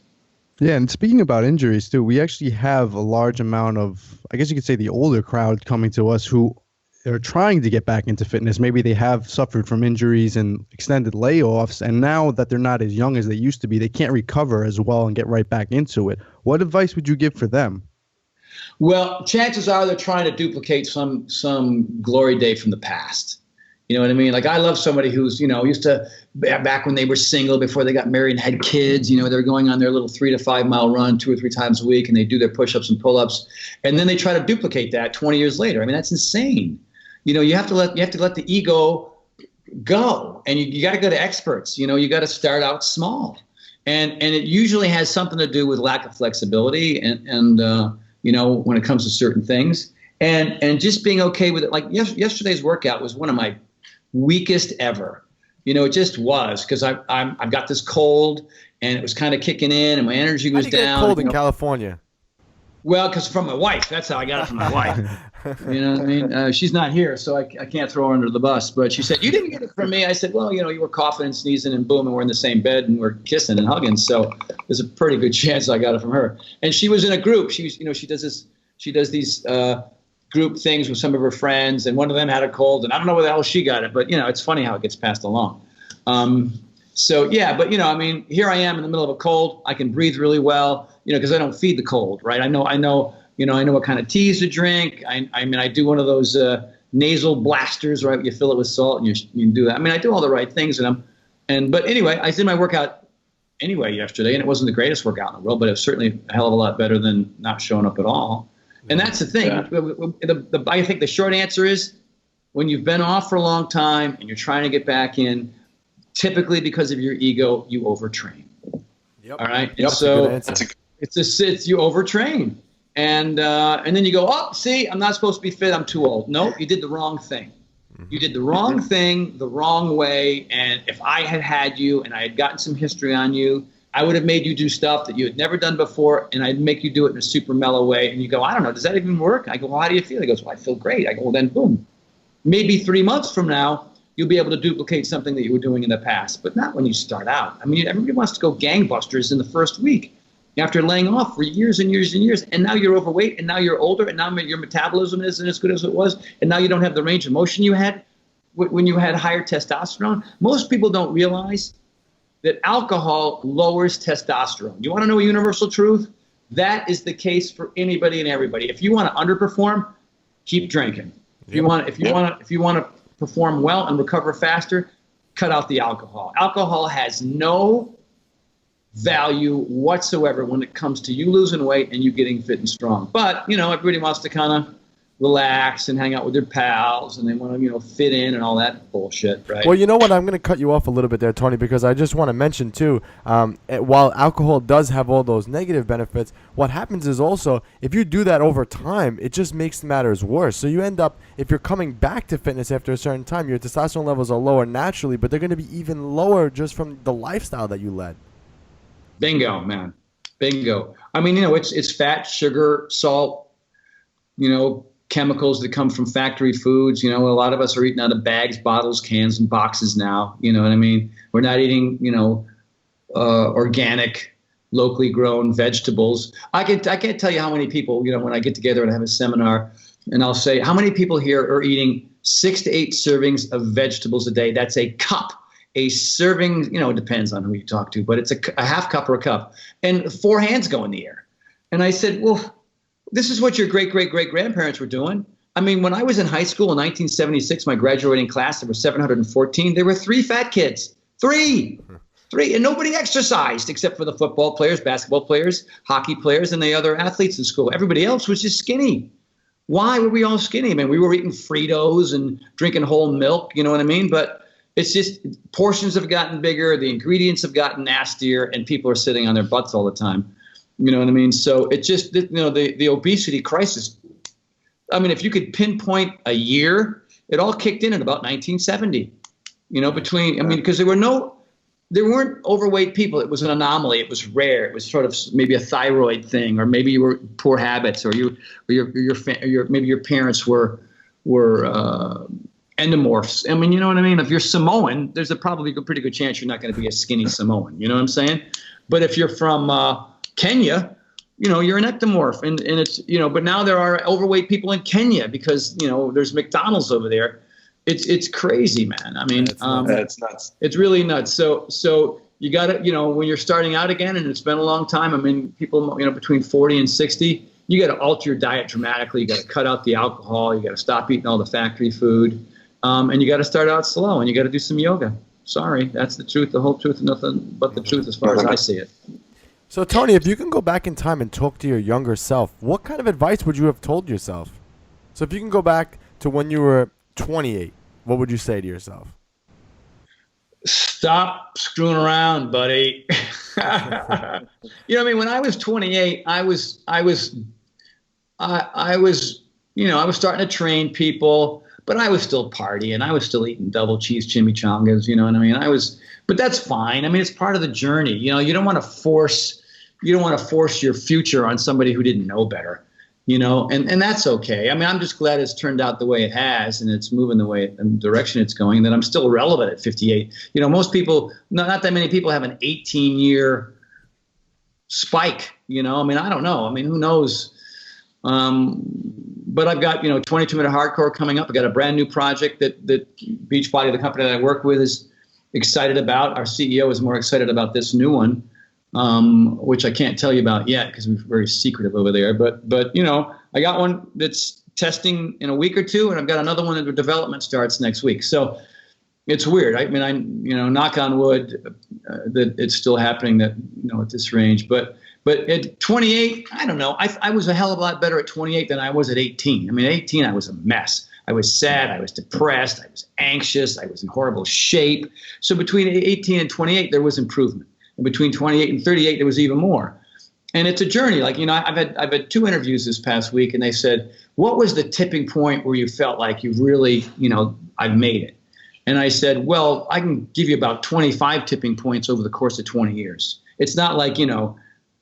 Yeah, and speaking about injuries too, we actually have a large amount of, I guess you could say, the older crowd coming to us who are trying to get back into fitness. Maybe they have suffered from injuries and extended layoffs, and now that they're not as young as they used to be, they can't recover as well and get right back into it. What advice would you give for them? Well, chances are they're trying to duplicate some glory day from the past. You know what I mean? Like, I love somebody who's, used to, back when they were single, before they got married and had kids, they're going on their little 3 to 5 mile run 2 or 3 times a week, and they do their push-ups and pull-ups. And then they try to duplicate that 20 years later. I mean, that's insane. You have to let the ego go, and you got to go to experts. You got to start out small. And it usually has something to do with lack of flexibility and when it comes to certain things, and just being okay with it. Like yesterday's workout was one of my weakest ever. It just was, because I've got this cold and it was kind of kicking in and my energy was down. How do you get cold in California? Well, because from my wife. That's how I got it from my wife. You know what I mean? She's not here, so I can't throw her under the bus. But she said, "You didn't get it from me." I said, "Well, you were coughing and sneezing and boom, and we're in the same bed and we're kissing and hugging. So there's a pretty good chance I got it from her." And she was in a group. She does these group things with some of her friends, and one of them had a cold, and I don't know where the hell she got it, but it's funny how it gets passed along. So yeah, but here I am in the middle of a cold. I can breathe really well, because I don't feed the cold, right? I know what kind of teas to drink. I do one of those nasal blasters, right? You fill it with salt and you do that. I do all the right things, but anyway, I did my workout anyway yesterday, and it wasn't the greatest workout in the world, but it was certainly a hell of a lot better than not showing up at all. And that's the thing. Yeah. I think the short answer is, when you've been off for a long time and you're trying to get back in, typically because of your ego, you overtrain. Yep. All right. Yep. So you overtrain, and then you go, oh, see, I'm not supposed to be fit. I'm too old. No, you did the wrong thing. You did the wrong thing the wrong way, and if I had had you and I had gotten some history on you, I would have made you do stuff that you had never done before, and I'd make you do it in a super mellow way. And you go, I don't know, does that even work? I go, well, how do you feel? He goes, well, I feel great. I go, well, then boom. Maybe 3 months from now, you'll be able to duplicate something that you were doing in the past, but not when you start out. I mean, everybody wants to go gangbusters in the first week after laying off for years and years and years, and now you're overweight, and now you're older, and now your metabolism isn't as good as it was, and now you don't have the range of motion you had when you had higher testosterone. Most people don't realize that alcohol lowers testosterone. You want to know a universal truth? That is the case for anybody and everybody. If you want to underperform, keep drinking. If you want to perform well and recover faster, cut out the alcohol. Alcohol has no value whatsoever when it comes to you losing weight and you getting fit and strong. But, everybody wants to kind of relax and hang out with their pals, and they want to, fit in and all that bullshit, right? Well, you know what? I'm going to cut you off a little bit there, Tony, because I just want to mention, too, while alcohol does have all those negative benefits, what happens is also, if you do that over time, it just makes matters worse. So you end up, if you're coming back to fitness after a certain time, your testosterone levels are lower naturally, but they're going to be even lower just from the lifestyle that you led. Bingo, man. Bingo. I mean, it's fat, sugar, salt, chemicals that come from factory foods. A lot of us are eating out of bags, bottles, cans, and boxes now. You know what I mean? We're not eating, organic, locally grown vegetables. I can't tell you how many people, when I get together and have a seminar, and I'll say, how many people here are eating 6 to 8 servings of vegetables a day? That's a cup. A serving, it depends on who you talk to, but it's a half cup or a cup. And 4 hands go in the air. And I said, well, this is what your great-great-great-grandparents were doing. I mean, when I was in high school in 1976, my graduating class, there were 714. There were 3 fat kids. 3. And nobody exercised except for the football players, basketball players, hockey players, and the other athletes in school. Everybody else was just skinny. Why were we all skinny? I mean, we were eating Fritos and drinking whole milk, you know what I mean? But it's just portions have gotten bigger, the ingredients have gotten nastier, and people are sitting on their butts all the time. You know what I mean? So it just, the obesity crisis, I mean, if you could pinpoint a year, it all kicked in at about 1970, because there weren't overweight people. It was an anomaly. It was rare. It was sort of maybe a thyroid thing, or maybe you were poor habits, or maybe your parents were endomorphs. I mean, you know what I mean? If you're Samoan, there's probably a pretty good chance you're not going to be a skinny Samoan. You know what I'm saying? But if you're from Kenya, you're an ectomorph, and it's, but now there are overweight people in Kenya because, there's McDonald's over there. It's crazy, man. I mean, it's nuts. It's really nuts. So you got to, when you're starting out again, and it's been a long time. I mean, people, between 40 and 60, you got to alter your diet dramatically. You got to cut out the alcohol. You got to stop eating all the factory food. And you got to start out slow, and you got to do some yoga. Sorry, that's the truth, the whole truth, and nothing but the truth as far as I see it. So, Tony, if you can go back in time and talk to your younger self, what kind of advice would you have told yourself? So if you can go back to when you were 28, what would you say to yourself? Stop screwing around, buddy. I mean, when I was 28, I was starting to train people, but I was still partying. I was still eating double cheese chimichangas, you know what I mean? But that's fine. I mean, it's part of the journey. You don't want to force your future on somebody who didn't know better, and that's okay. I mean, I'm just glad it's turned out the way it has, and it's moving in the direction it's going, that I'm still relevant at 58. Most people, not that many people have an 18-year spike, I mean, I don't know. I mean, who knows? But I've got, 22-minute hardcore coming up. I got a brand new project that Beachbody, the company that I work with, is excited about. Our CEO is more excited about this new one, which I can't tell you about yet because we're very secretive over there. But I got one that's testing in a week or two, and I've got another one that the development starts next week. So it's weird. I mean, knock on wood that it's still happening at this range. But at 28, I don't know. I was a hell of a lot better at 28 than I was at 18. I mean, at 18, I was a mess. I was sad. I was depressed. I was anxious. I was in horrible shape. So between 18 and 28, there was improvement. And between 28 and 38, there was even more. And it's a journey. Like, I've had 2 interviews this past week, and they said, what was the tipping point where you felt like you really, I've made it. And I said, well, I can give you about 25 tipping points over the course of 20 years. It's not like,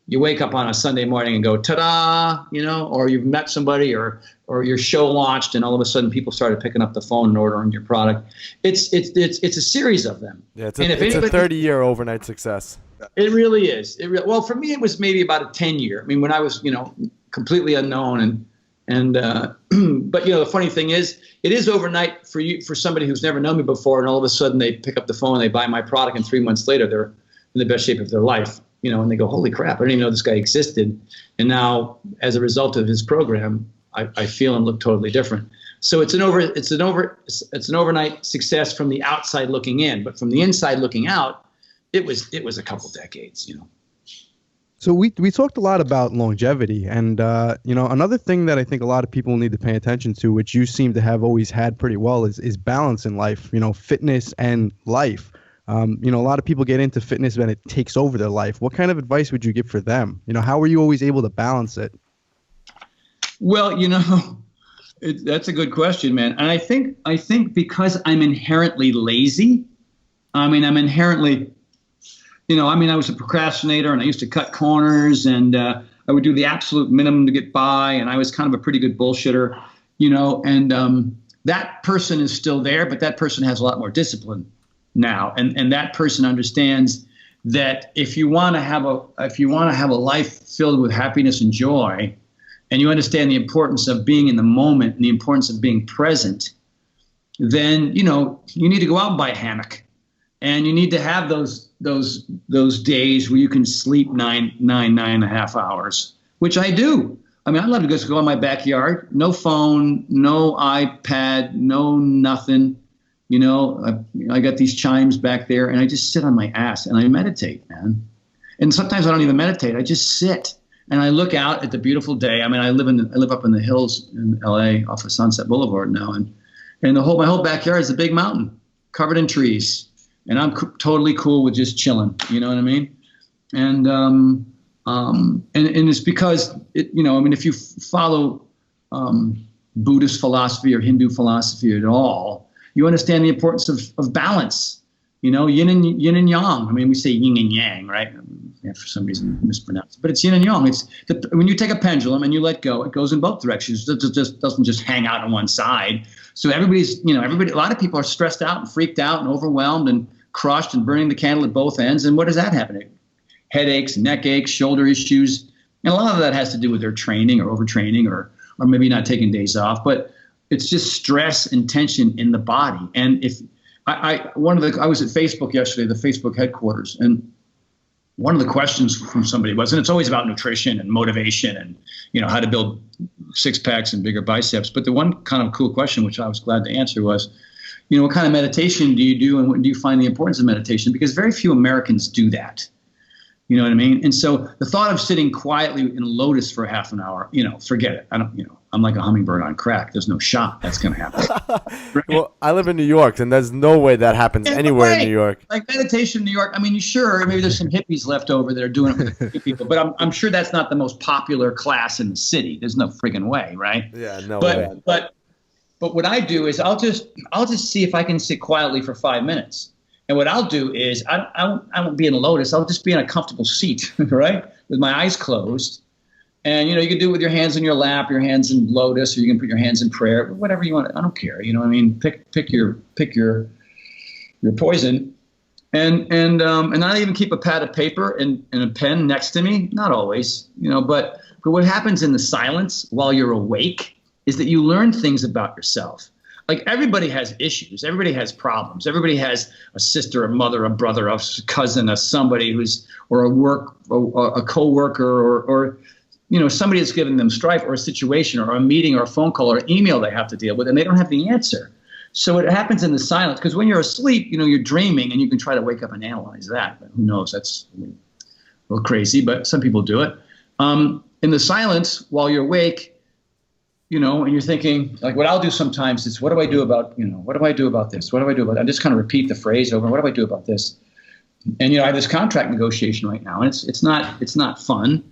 you wake up on a Sunday morning and go, ta-da, or you've met somebody or your show launched and all of a sudden people started picking up the phone and ordering your product. It's a series of them. Yeah, it's a 30-year overnight success. It really is. Well, for me, it was maybe about a 10-year. I mean, when I was, completely unknown but the funny thing is, it is overnight for somebody who's never known me before, and all of a sudden they pick up the phone, they buy my product, and 3 months later they're in the best shape of their life. And they go, holy crap, I didn't even know this guy existed. And now, as a result of his program, I feel and look totally different. So it's an overnight success from the outside looking in, but from the inside looking out, it was a couple decades. So we talked a lot about longevity, and another thing that I think a lot of people need to pay attention to, which you seem to have always had pretty well, is balance in life. Fitness and life. A lot of people get into fitness when it takes over their life. What kind of advice would you give for them? How were you always able to balance it? Well, that's a good question, man. And I think because I'm inherently lazy, I'm inherently, I was a procrastinator and I used to cut corners and I would do the absolute minimum to get by. And I was kind of a pretty good bullshitter, and that person is still there, but that person has a lot more discipline now. And that person understands that if you want to have a life filled with happiness and joy, and you understand the importance of being in the moment and the importance of being present, then, you need to go out and buy a hammock. And you need to have those days where you can sleep nine and a half hours, which I do. I love to just go in my backyard, no phone, no iPad, no nothing. I got these chimes back there and I just sit on my ass and I meditate, man. And sometimes I don't even meditate. I just sit and I look out at the beautiful day. I live up in the hills in LA off of Sunset Boulevard now. And my whole backyard is a big mountain covered in trees. And I'm totally cool with just chilling. You know what I mean? And it's because if you follow Buddhist philosophy or Hindu philosophy at all, you understand the importance of balance. Yin and yang. We say yin and yang, right? Yeah, for some reason mispronounced, but it's yin and yang. It's when you take a pendulum and you let go, it goes in both directions. It just doesn't just hang out on one side. So a lot of people are stressed out and freaked out and overwhelmed and crushed and burning the candle at both ends. And what does that happen? Headaches, neck aches, shoulder issues. And a lot of that has to do with their training or overtraining or maybe not taking days off. But it's just stress and tension in the body. And if I was at Facebook yesterday, the Facebook headquarters, and one of the questions from somebody was, and it's always about nutrition and motivation and, how to build six packs and bigger biceps. But the one kind of cool question, which I was glad to answer, was, what kind of meditation do you do and when do you find the importance of meditation? Because very few Americans do that. You know what I mean? And so the thought of sitting quietly in a lotus for half an hour, forget it. I'm like a hummingbird on crack. There's no shot that's going to happen. Right? Well, I live in New York, and there's no way that happens anywhere in New York. Like meditation in New York, sure, maybe there's some hippies left over that are doing it with people, but I'm sure that's not the most popular class in the city. There's no friggin' way, right? Yeah, no way. But what I do is I'll just see if I can sit quietly for 5 minutes. And what I'll do is I won't be in a lotus. I'll just be in a comfortable seat, right, with my eyes closed. And, you can do it with your hands in your lap, your hands in lotus, or you can put your hands in prayer, whatever you want. I don't care. Pick your poison. And not even keep a pad of paper and a pen next to me. Not always, but what happens in the silence while you're awake is that you learn things about yourself. Like everybody has issues. Everybody has problems. Everybody has a sister, a mother, a brother, a cousin, somebody or a coworker or somebody that's given them strife or a situation or a meeting or a phone call or an email they have to deal with and they don't have the answer. So it happens in the silence because when you're asleep, you're dreaming and you can try to wake up and analyze that. But who knows? That's a little crazy, but some people do it. In the silence while you're awake, and you're thinking, like what I'll do sometimes is, what do I do about this? What do I do about that? I just kind of repeat the phrase over. What do I do about this? And, I have this contract negotiation right now, and it's not fun.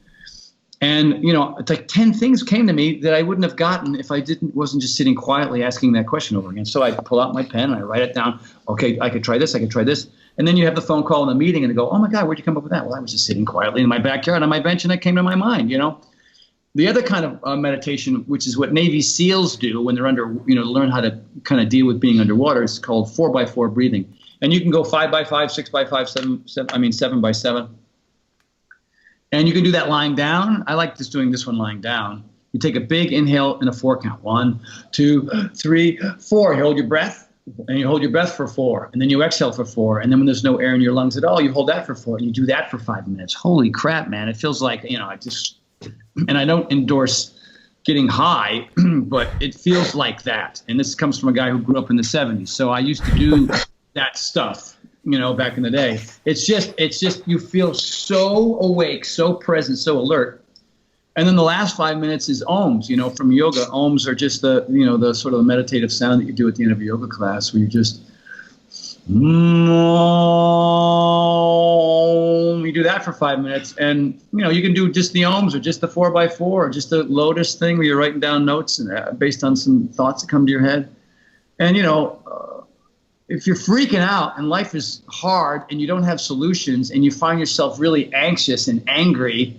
And, it's like 10 things came to me that I wouldn't have gotten if I wasn't just sitting quietly asking that question over again. So I pull out my pen and I write it down. Okay, I could try this, I could try this. And then you have the phone call in the meeting and they go, oh my God, where'd you come up with that? Well, I was just sitting quietly in my backyard on my bench and it came to my mind, The other kind of meditation, which is what Navy SEALs do when they're under, learn how to kind of deal with being underwater, is called 4x4 breathing. And you can go 5x5, 6x5, 7x7. And you can do that lying down. I like just doing this one lying down. You take a big inhale and a 4 count. 1, 2, 3, 4. You hold your breath, and you hold your breath for 4. And then you exhale for 4. And then when there's no air in your lungs at all, you hold that for 4. And you do that for 5 minutes. Holy crap, man. It feels like, and I don't endorse getting high, but it feels like that. And this comes from a guy who grew up in the 70s. So I used to do that stuff. Back in the day. It's just you feel so awake, so present, so alert. And then the last 5 minutes is ohms, from yoga. Ohms are just the sort of the meditative sound that you do at the end of a yoga class where you just, you do that for 5 minutes. And, you can do just the ohms or just the 4x4 or just the lotus thing where you're writing down notes and based on some thoughts that come to your head. And, if you're freaking out and life is hard and you don't have solutions and you find yourself really anxious and angry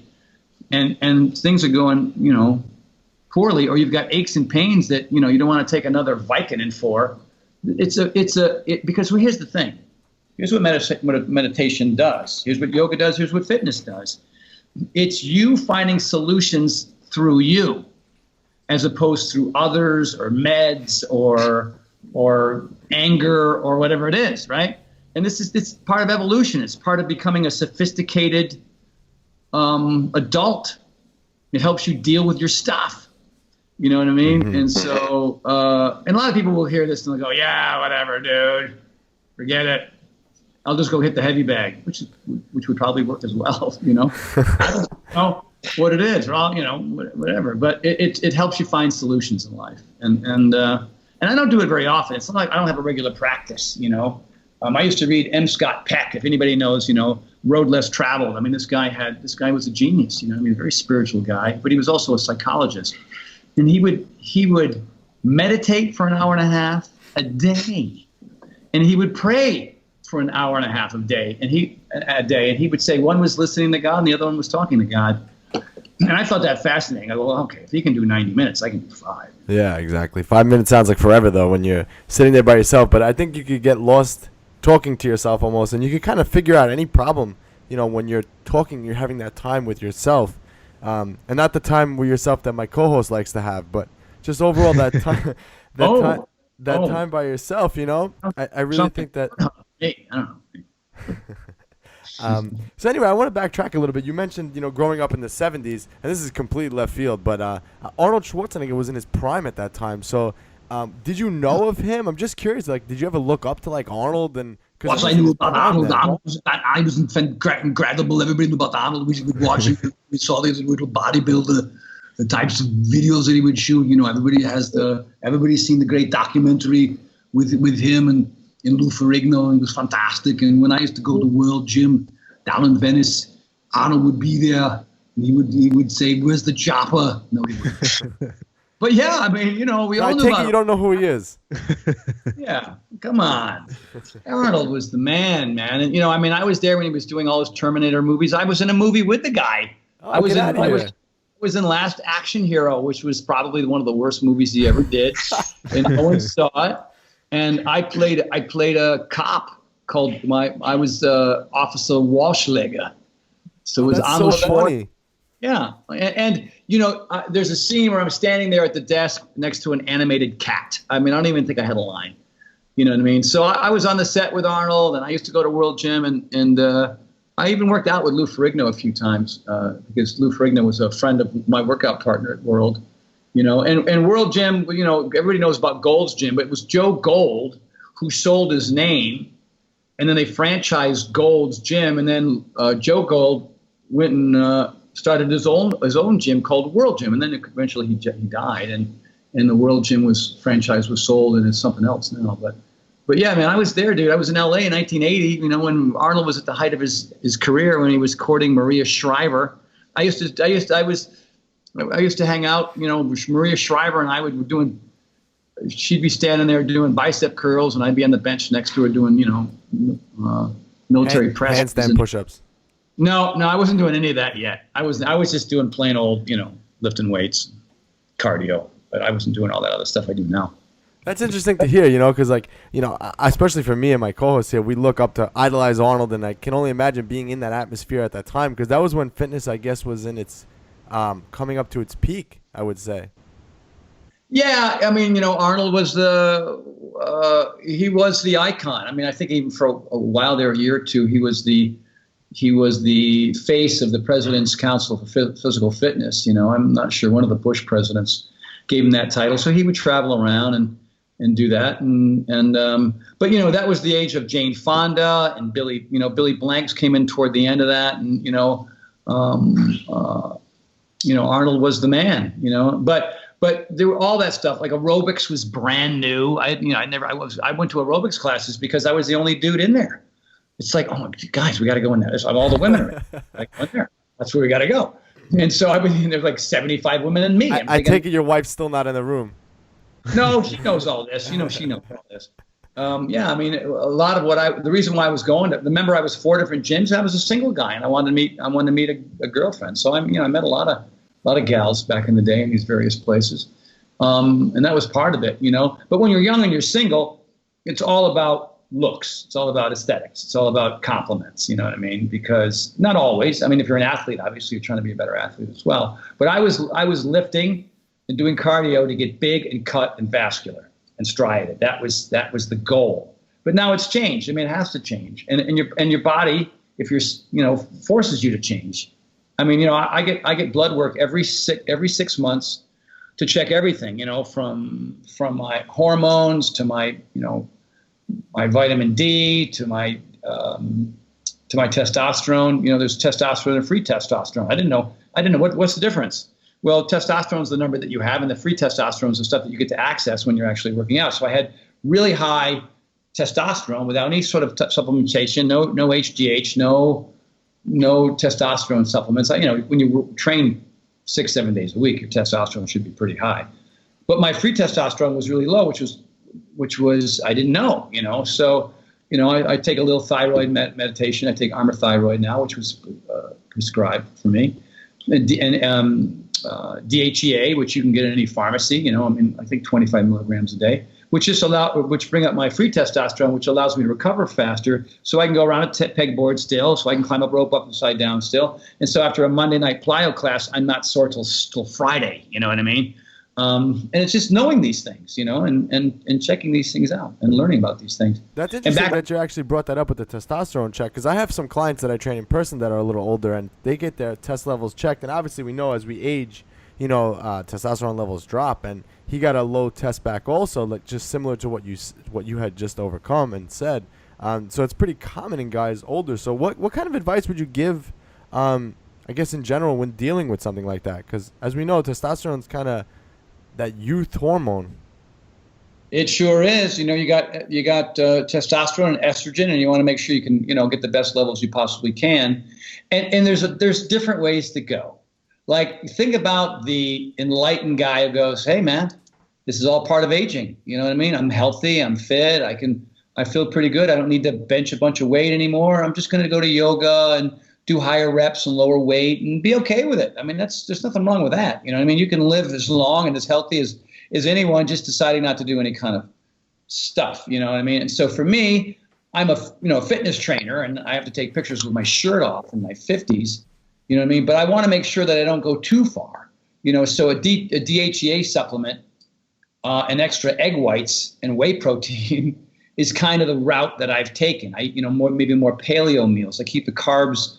and things are going, poorly, or you've got aches and pains that, you don't want to take another Vicodin for, because here's the thing. Here's what meditation does. Here's what yoga does. Here's what fitness does. It's you finding solutions through you as opposed through others or meds or anger or whatever it is, right? And it's part of evolution. It's part of becoming a sophisticated adult. It helps you deal with your stuff. You know what I mean? Mm-hmm. And so, and a lot of people will hear this and they'll go, yeah, whatever, dude. Forget it. I'll just go hit the heavy bag, which would probably work as well, I don't know what it is, or whatever. But it helps you find solutions in life. And I don't do it very often. It's not like I don't have a regular practice, I used to read M. Scott Peck, if anybody knows, Road Less Traveled. I mean, this guy was a genius, a very spiritual guy, but he was also a psychologist. And he would meditate for an hour and a half a day. And he would pray for an hour and a half a day. And he would say one was listening to God and the other one was talking to God. And I thought that fascinating. I go, well, okay, if he can do 90 minutes, I can do 5. Yeah, exactly. 5 minutes sounds like forever, though, when you're sitting there by yourself. But I think you could get lost talking to yourself almost, and you could kind of figure out any problem, when you're talking, you're having that time with yourself. And not the time with yourself that my co-host likes to have, but just overall that time, time by yourself, I really think that. Hey, I don't know. So anyway, I want to backtrack a little bit. You mentioned, growing up in the 70s, and this is complete left field, but Arnold Schwarzenegger was in his prime at that time. So did you know of him? I'm just curious, did you ever look up to, Arnold? And what I knew about Arnold, I was incredible. Everybody knew about Arnold. We would watch him. We saw these little bodybuilder, the types of videos that he would shoot. Everybody's seen the great documentary with him and Lou Ferrigno. He was fantastic. And when I used to go to World Gym down in Venice, Arnold would be there. And he would say, "Where's the chopper?" No, he wouldn't. But yeah, I mean, we all knew about him. You don't know who he is. Yeah, come on. Arnold was the man. And I was there when he was doing all his Terminator movies. I was in a movie with the guy. I was in Last Action Hero, which was probably one of the worst movies he ever did, and no one saw it. And I played a cop called I was Officer Walschläger. So it was Arnold Schwarzenegger. Yeah, and there's a scene where I'm standing there at the desk next to an animated cat. I mean, I don't even think I had a line. You know what I mean? So I was on the set with Arnold, and I used to go to World Gym, and I even worked out with Lou Ferrigno a few times because Lou Ferrigno was a friend of my workout partner at World. And World Gym, everybody knows about Gold's Gym, but it was Joe Gold who sold his name, and then they franchised Gold's Gym, and then Joe Gold went and started his own gym called World Gym, and then eventually he died, and the World Gym franchise was sold, and it's something else now. But yeah, man, I was there, dude. I was in L.A. in 1980, when Arnold was at the height of his career, when he was courting Maria Shriver, I used to hang out, you know, Maria Shriver and I were doing, she'd be standing there doing bicep curls and I'd be on the bench next to her doing, you know, military press. Handstand push-ups. No, I wasn't doing any of that yet. I was just doing plain old, you know, lifting weights, cardio, but I wasn't doing all that other stuff I do now. That's interesting to hear, you know, because, like, you know, especially for me and my co-hosts here, we look up to idolize Arnold, and I can only imagine being in that atmosphere at that time, because that was when fitness, I guess, was in its coming up to its peak, I would say. Yeah, I mean, you know, Arnold was he was the icon. I mean, I think even for a while there, a year or two, he was the face of the President's Council for Physical Fitness. You know, I'm not sure, one of the Bush presidents gave him that title, so he would travel around and do that, but you know, that was the age of Jane Fonda and Billy Blanks came in toward the end of that, and you know, Arnold was the man, you know, but there were all that stuff, like aerobics was brand new. I went to aerobics classes because I was the only dude in there. It's like, oh guys, we got to go in there. All the women are like, go in there. That's where we got to go. And so there's like 75 women and me. I take it your wife's still not in the room. No, she knows all this. You know, she knows all this. Yeah, I mean, a lot of the reason why I was going to, remember I was 4 different gyms. I was a single guy, and I wanted to meet a girlfriend. So I met a lot of gals back in the day in these various places, and that was part of it, you know. But when you're young and you're single, it's all about looks. It's all about aesthetics. It's all about compliments. You know what I mean? Because not always. I mean, if you're an athlete, obviously you're trying to be a better athlete as well. But I was lifting and doing cardio to get big and cut and vascular and striated. That was the goal. But now it's changed. I mean, it has to change. And your body, if you're, you know, forces you to change. I mean, you know, I get blood work every 6 months to check everything, you know, from my hormones to my, you know, my vitamin D to my testosterone. You know, there's testosterone and free testosterone. I didn't know what's the difference. Well, testosterone is the number that you have, and the free testosterone is the stuff that you get to access when you're actually working out. So I had really high testosterone without any sort of supplementation, no HGH, no testosterone supplements. You know, when you train 6-7 days a week, your testosterone should be pretty high. But my free testosterone was really low, which was I didn't know, you know. So, you know, I take a little thyroid meditation. I take Armour Thyroid now, which was prescribed for me, and DHEA, which you can get in any pharmacy, you know, I mean, I think 25 milligrams a day, which bring up my free testosterone, which allows me to recover faster, so I can go around a pegboard still, so I can climb up rope upside down still. And so after a Monday night plyo class, I'm not sore till Friday, you know what I mean? And it's just knowing these things, you know, and checking these things out and learning about these things. That's interesting that you actually brought that up with the testosterone check, because I have some clients that I train in person that are a little older, and they get their test levels checked. And obviously we know as we age, you know, testosterone levels drop, and he got a low test back also, like just similar to what you had just overcome and said. So it's pretty common in guys older. So what kind of advice would you give, I guess in general, when dealing with something like that? Because as we know, testosterone's kind of that youth hormone. It sure is. You know, you got testosterone and estrogen, and you want to make sure you can, you know, get the best levels you possibly can. And there's different ways to go. Like, think about the enlightened guy who goes, "Hey man, this is all part of aging." You know what I mean? I'm healthy, I'm fit, I feel pretty good. I don't need to bench a bunch of weight anymore. I'm just going to go to yoga and do higher reps and lower weight and be okay with it. I mean, there's nothing wrong with that. You know what I mean? You can live as long and as healthy as anyone, just deciding not to do any kind of stuff. You know what I mean? And so for me, I'm a fitness trainer, and I have to take pictures with my shirt off in my 50s. You know what I mean? But I want to make sure that I don't go too far. You know, so a DHEA supplement, and extra egg whites and whey protein is kind of the route that I've taken. Maybe more paleo meals. I keep the carbs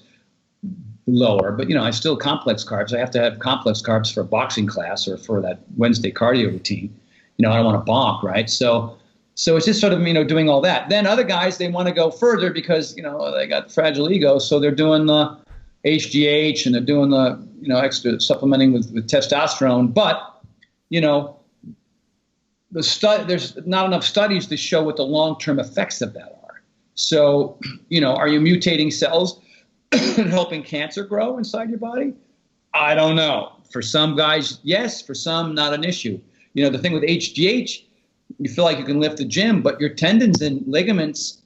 lower, but, you know, I still complex carbs. I have to have complex carbs for a boxing class or for that Wednesday cardio routine. You know, I don't want to bonk, right? So it's just sort of, you know, doing all that. Then other guys, they want to go further because, you know, they got fragile egos. So they're doing the HGH and they're doing the, you know, extra supplementing with testosterone. But, you know, there's not enough studies to show what the long-term effects of that are. So, you know, are you mutating cells and helping cancer grow inside your body? I don't know. For some guys, yes. For some, not an issue. You know, the thing with HGH, you feel like you can lift the gym, but your tendons and ligaments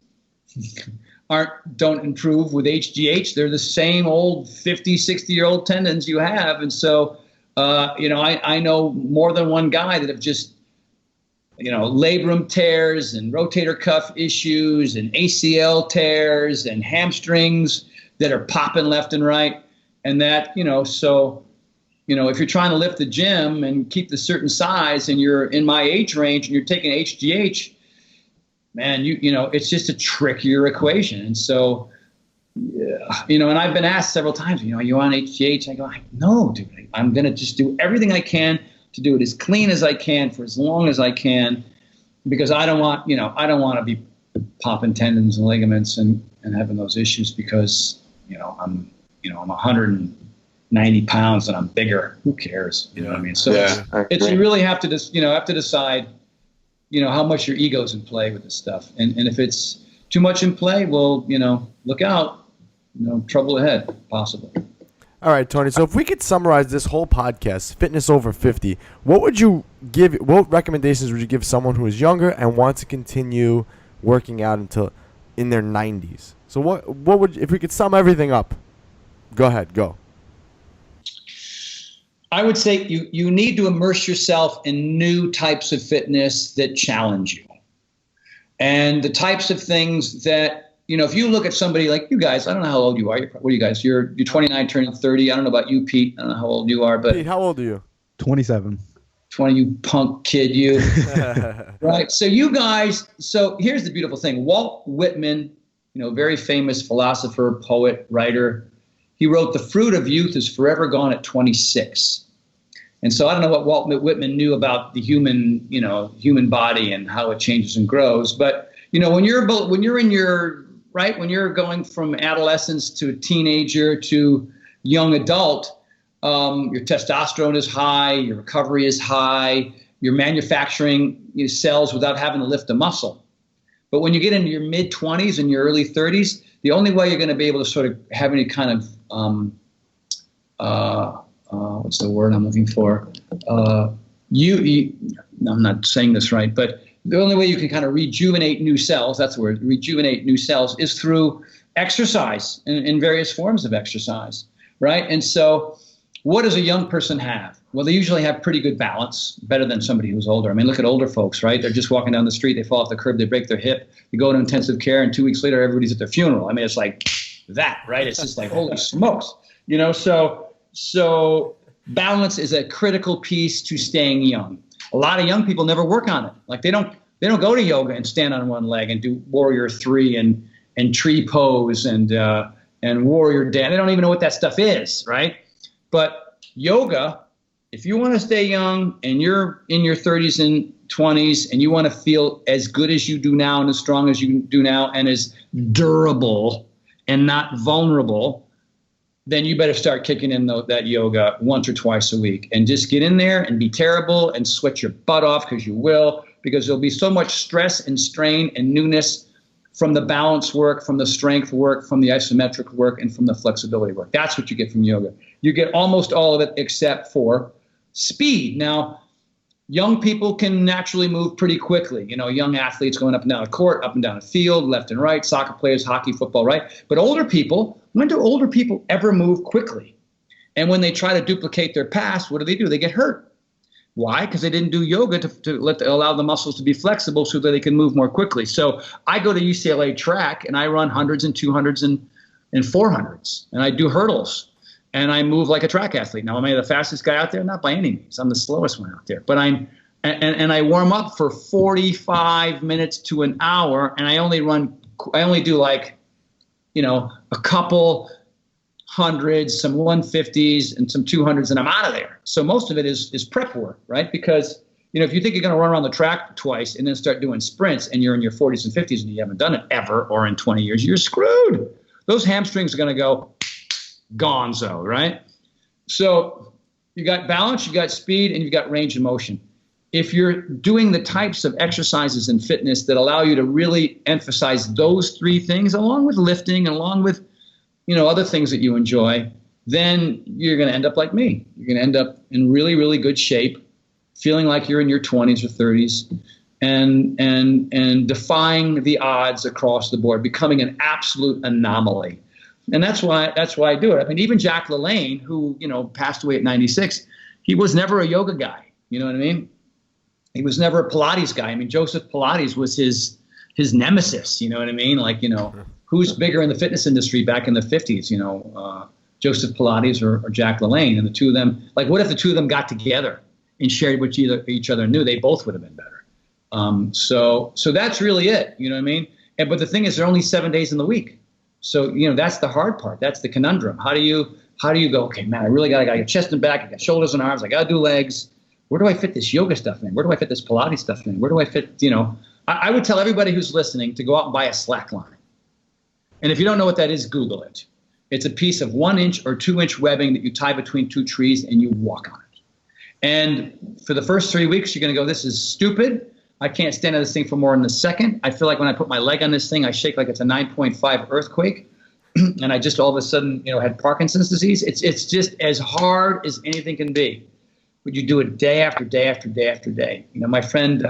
don't improve with HGH. They're the same old 50, 60-year-old tendons you have. And so, you know, I know more than one guy that have just, you know, labrum tears and rotator cuff issues and ACL tears and hamstrings that are popping left and right. And that, you know, so, you know, if you're trying to lift the gym and keep the certain size and you're in my age range and you're taking HGH, man, you know, it's just a trickier equation. And so, yeah, you know, and I've been asked several times, you know, are you on HGH? I go, no, dude, I'm going to just do everything I can to do it as clean as I can for as long as I can, because I don't want, you know, I don't want to be popping tendons and ligaments and having those issues because, you know, I'm 190 pounds and I'm bigger. Who cares? You know what I mean? So it's you really have to just, you know, have to decide, you know, how much your ego's in play with this stuff. And if it's too much in play, well, you know, look out, you know, trouble ahead, possible. All right, Tony. So if we could summarize this whole podcast, Fitness Over 50, what recommendations would you give someone who is younger and wants to continue working out until in their 90s? So what would, if we could sum everything up, go ahead, go. I would say you need to immerse yourself in new types of fitness that challenge you. And the types of things that, you know, if you look at somebody like you guys, I don't know how old you are. What are you guys? You're 29, turning 30. I don't know about you, Pete. I don't know how old you are. But Pete, how old are you? 27. 20, you punk kid, you. Right. So you guys, so here's the beautiful thing. Walt Whitman, you know, very famous philosopher, poet, writer. He wrote, "The fruit of youth is forever gone at 26." And so I don't know what Walt Whitman knew about the human body and how it changes and grows. But, you know, when you're in your, right, when you're going from adolescence to teenager to young adult, your testosterone is high, your recovery is high, you're manufacturing cells without having to lift a muscle. But when you get into your mid-20s and your early 30s, the only way you're going to be able to sort of have any kind of, what's the word I'm looking for? I'm not saying this right, but the only way you can kind of rejuvenate new cells, that's the word, rejuvenate new cells, is through exercise in various forms of exercise, right? And so what does a young person have? Well, they usually have pretty good balance, better than somebody who's older. I mean, look at older folks, right? They're just walking down the street, they fall off the curb, they break their hip, they go to intensive care, and 2 weeks later, everybody's at their funeral. I mean, it's like that, right? It's just like, holy smokes. You know, so balance is a critical piece to staying young. A lot of young people never work on it. Like they don't go to yoga and stand on one leg and do warrior 3 and tree pose and warrior dance. They don't even know what that stuff is, right? But yoga, if you want to stay young and you're in your 30s and 20s and you want to feel as good as you do now and as strong as you do now and as durable and not vulnerable, then you better start kicking in that yoga once or twice a week and just get in there and be terrible and sweat your butt off, because you will, because there'll be so much stress and strain and newness from the balance work, from the strength work, from the isometric work, and from the flexibility work. That's what you get from yoga. You get almost all of it except for speed. Now, young people can naturally move pretty quickly. You know, young athletes going up and down a court, up and down a field, left and right, soccer players, hockey, football, right? But older people, when do older people ever move quickly? And when they try to duplicate their past, what do? They get hurt. Why? Because they didn't do yoga to allow the muscles to be flexible so that they can move more quickly. So I go to UCLA track and I run 100s and 200s and 400s. And I do hurdles. And I move like a track athlete. Now, am I the fastest guy out there? Not by any means. I'm the slowest one out there. But I warm up for 45 minutes to an hour, and I only do like, you know, a couple hundreds, some 150s, and some 200s, and I'm out of there. So most of it is prep work, right? Because, you know, if you think you're going to run around the track twice and then start doing sprints, and you're in your 40s and 50s and you haven't done it ever or in 20 years, you're screwed. Those hamstrings are going to go gonzo, right? So you got balance, you got speed, and you got range of motion. If you're doing the types of exercises and fitness that allow you to really emphasize those three things, along with lifting, along with, you know, other things that you enjoy, then you're going to end up like me. You're going to end up in really, really good shape, feeling like you're in your 20s or 30s, and defying the odds across the board, becoming an absolute anomaly. And that's why I do it. I mean, even Jack LaLanne, who, you know, passed away at 96, he was never a yoga guy. You know what I mean? He was never a Pilates guy. I mean, Joseph Pilates was his nemesis. You know what I mean? Like, you know, who's bigger in the fitness industry back in the 50s? You know, Joseph Pilates or Jack LaLanne, and the two of them. Like, what if the two of them got together and shared what each other knew? They both would have been better. So that's really it. You know what I mean? But the thing is, there are only 7 days in the week. So, you know, that's the hard part. That's the conundrum. How do you go, okay, man, I got your chest and back, I got shoulders and arms, I got to do legs. Where do I fit this yoga stuff in? Where do I fit this Pilates stuff in? Where do I fit, you know? I would tell everybody who's listening to go out and buy a slack line. And if you don't know what that is, Google it. It's a piece of 1 inch or 2 inch webbing that you tie between two trees and you walk on it. And for the first 3 weeks, you're going to go, this is stupid. I can't stand on this thing for more than a second. I feel like when I put my leg on this thing, I shake like it's a 9.5 earthquake. And I just all of a sudden, you know, had Parkinson's disease. It's just as hard as anything can be. But you do it day after day after day after day. You know, my friend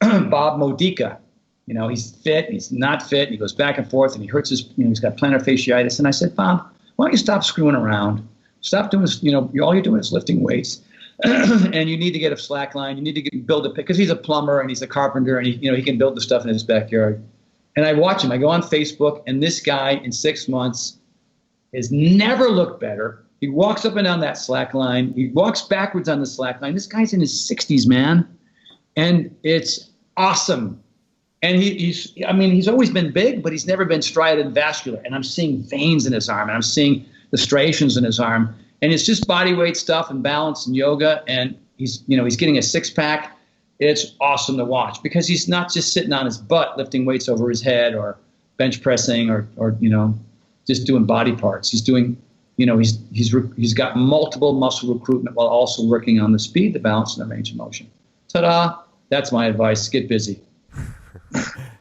Bob Modica, you know, he's fit, he's not fit, he goes back and forth, and he hurts his, you know, he's got plantar fasciitis. And I said, Bob, why don't you stop screwing around? Stop doing this, you know, all you're doing is lifting weights. And you need to get a slack line. You need to build a pit, because he's a plumber and he's a carpenter, and he can build the stuff in his backyard. And I watch him. I go on Facebook, and this guy in 6 months has never looked better. He walks up and down that slack line. He walks backwards on the slack line. This guy's in his 60s, man, and it's awesome. And he's always been big, but he's never been striated and vascular. And I'm seeing veins in his arm, and I'm seeing the striations in his arm. And it's just body weight stuff and balance and yoga. And he's getting a 6-pack. It's awesome to watch, because he's not just sitting on his butt lifting weights over his head or bench pressing or you know, just doing body parts. He's doing, you know, he's got multiple muscle recruitment while also working on the speed, the balance, and the range of motion. Ta-da! That's my advice. Get busy.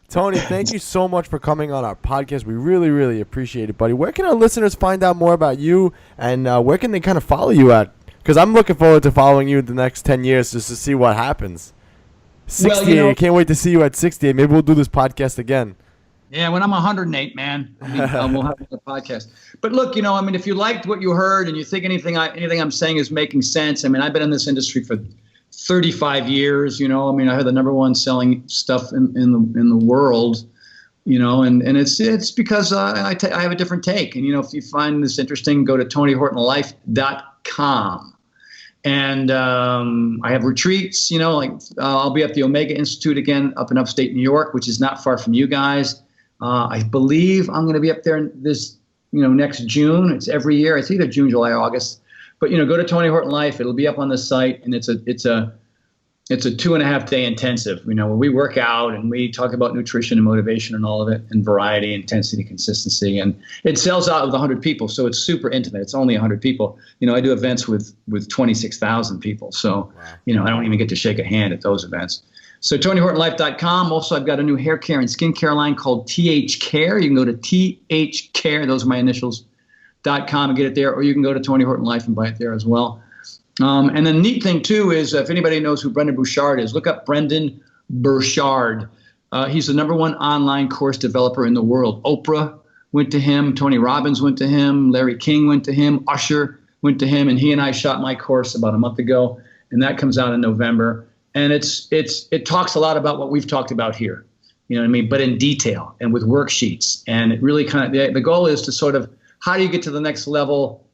Tony, thank you so much for coming on our podcast. We really, really appreciate it, buddy. Where can our listeners find out more about you, and where can they kind of follow you at? Because I'm looking forward to following you the next 10 years just to see what happens. 68, well, you know, I can't wait to see you at 68. Maybe we'll do this podcast again. Yeah, when I'm 108, man, we'll have a podcast. But look, you know, I mean, if you liked what you heard and you think anything I'm saying is making sense, I mean, I've been in this industry for 35 years, you know. I mean, I had the #1 selling stuff in the world, you know, and it's because I have a different take. And, you know, if you find this interesting, go to TonyHortonLife.com. And I have retreats, you know, like I'll be at the Omega Institute again up in upstate New York, which is not far from you guys. I believe I'm going to be up there this, you know, next June. It's every year. It's either June, July, August. But, you know, go to Tony Horton Life. It'll be up on the site, and it's a 2.5-day intensive, you know, where we work out and we talk about nutrition and motivation and all of it, and variety, intensity, consistency. And it sells out with 100 people, so it's super intimate. It's only 100 people. You know, I do events with 26,000 people. So, you know, I don't even get to shake a hand at those events. So TonyHortonLife.com. Also, I've got a new hair care and skincare line called TH Care. You can go to TH Care, those are my initials, .com, and get it there, or you can go to Tony Horton Life and buy it there as well. And the neat thing, too, is if anybody knows who Brendan Burchard is, look up Brendan Burchard. He's the #1 online course developer in the world. Oprah went to him. Tony Robbins went to him. Larry King went to him. Usher went to him. And he and I shot my course about a month ago, and that comes out in November. And it talks a lot about what we've talked about here, you know what I mean, but in detail and with worksheets. And it really kind of, the goal is to sort of, how do you get to the next level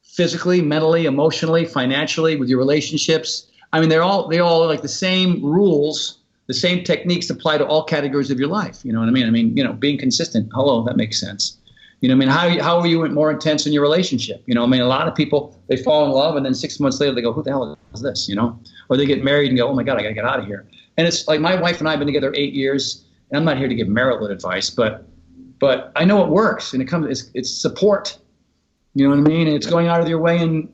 physically, mentally, emotionally, financially, with your relationships? I mean, they're all like the same rules, the same techniques apply to all categories of your life. You know what I mean? I mean, you know, being consistent. Hello, that makes sense. You know what I mean? How are you more intense in your relationship? You know, I mean, a lot of people, they fall in love, and then 6 months later they go, who the hell is this? You know, or they get married and go, oh my God, I got to get out of here. And it's like, my wife and I have been together 8 years, and I'm not here to give marital advice, but I know it works, and it's support. You know what I mean? And it's going out of your way and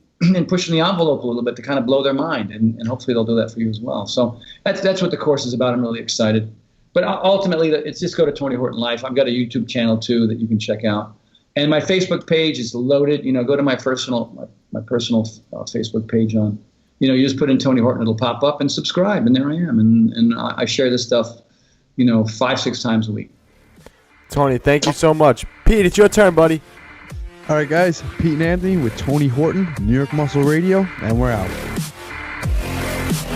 pushing the envelope a little bit to kind of blow their mind, and hopefully they'll do that for you as well. So that's what the course is about. I'm really excited. But ultimately, it's just go to Tony Horton Life. I've got a YouTube channel too that you can check out. And my Facebook page is loaded. Go to my personal Facebook page on. You just put in Tony Horton, it'll pop up, and subscribe, and there I am. And I share this stuff, 5-6 times a week. Tony, thank you so much. Pete, it's your turn, buddy. All right, guys. Pete and Anthony with Tony Horton, New York Muscle Radio, and we're out.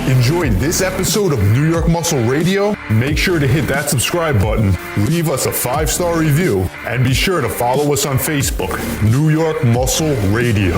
Enjoyed this episode of New York Muscle Radio? Make sure to hit that subscribe button, leave us a 5-star review, and be sure to follow us on Facebook, New York Muscle Radio.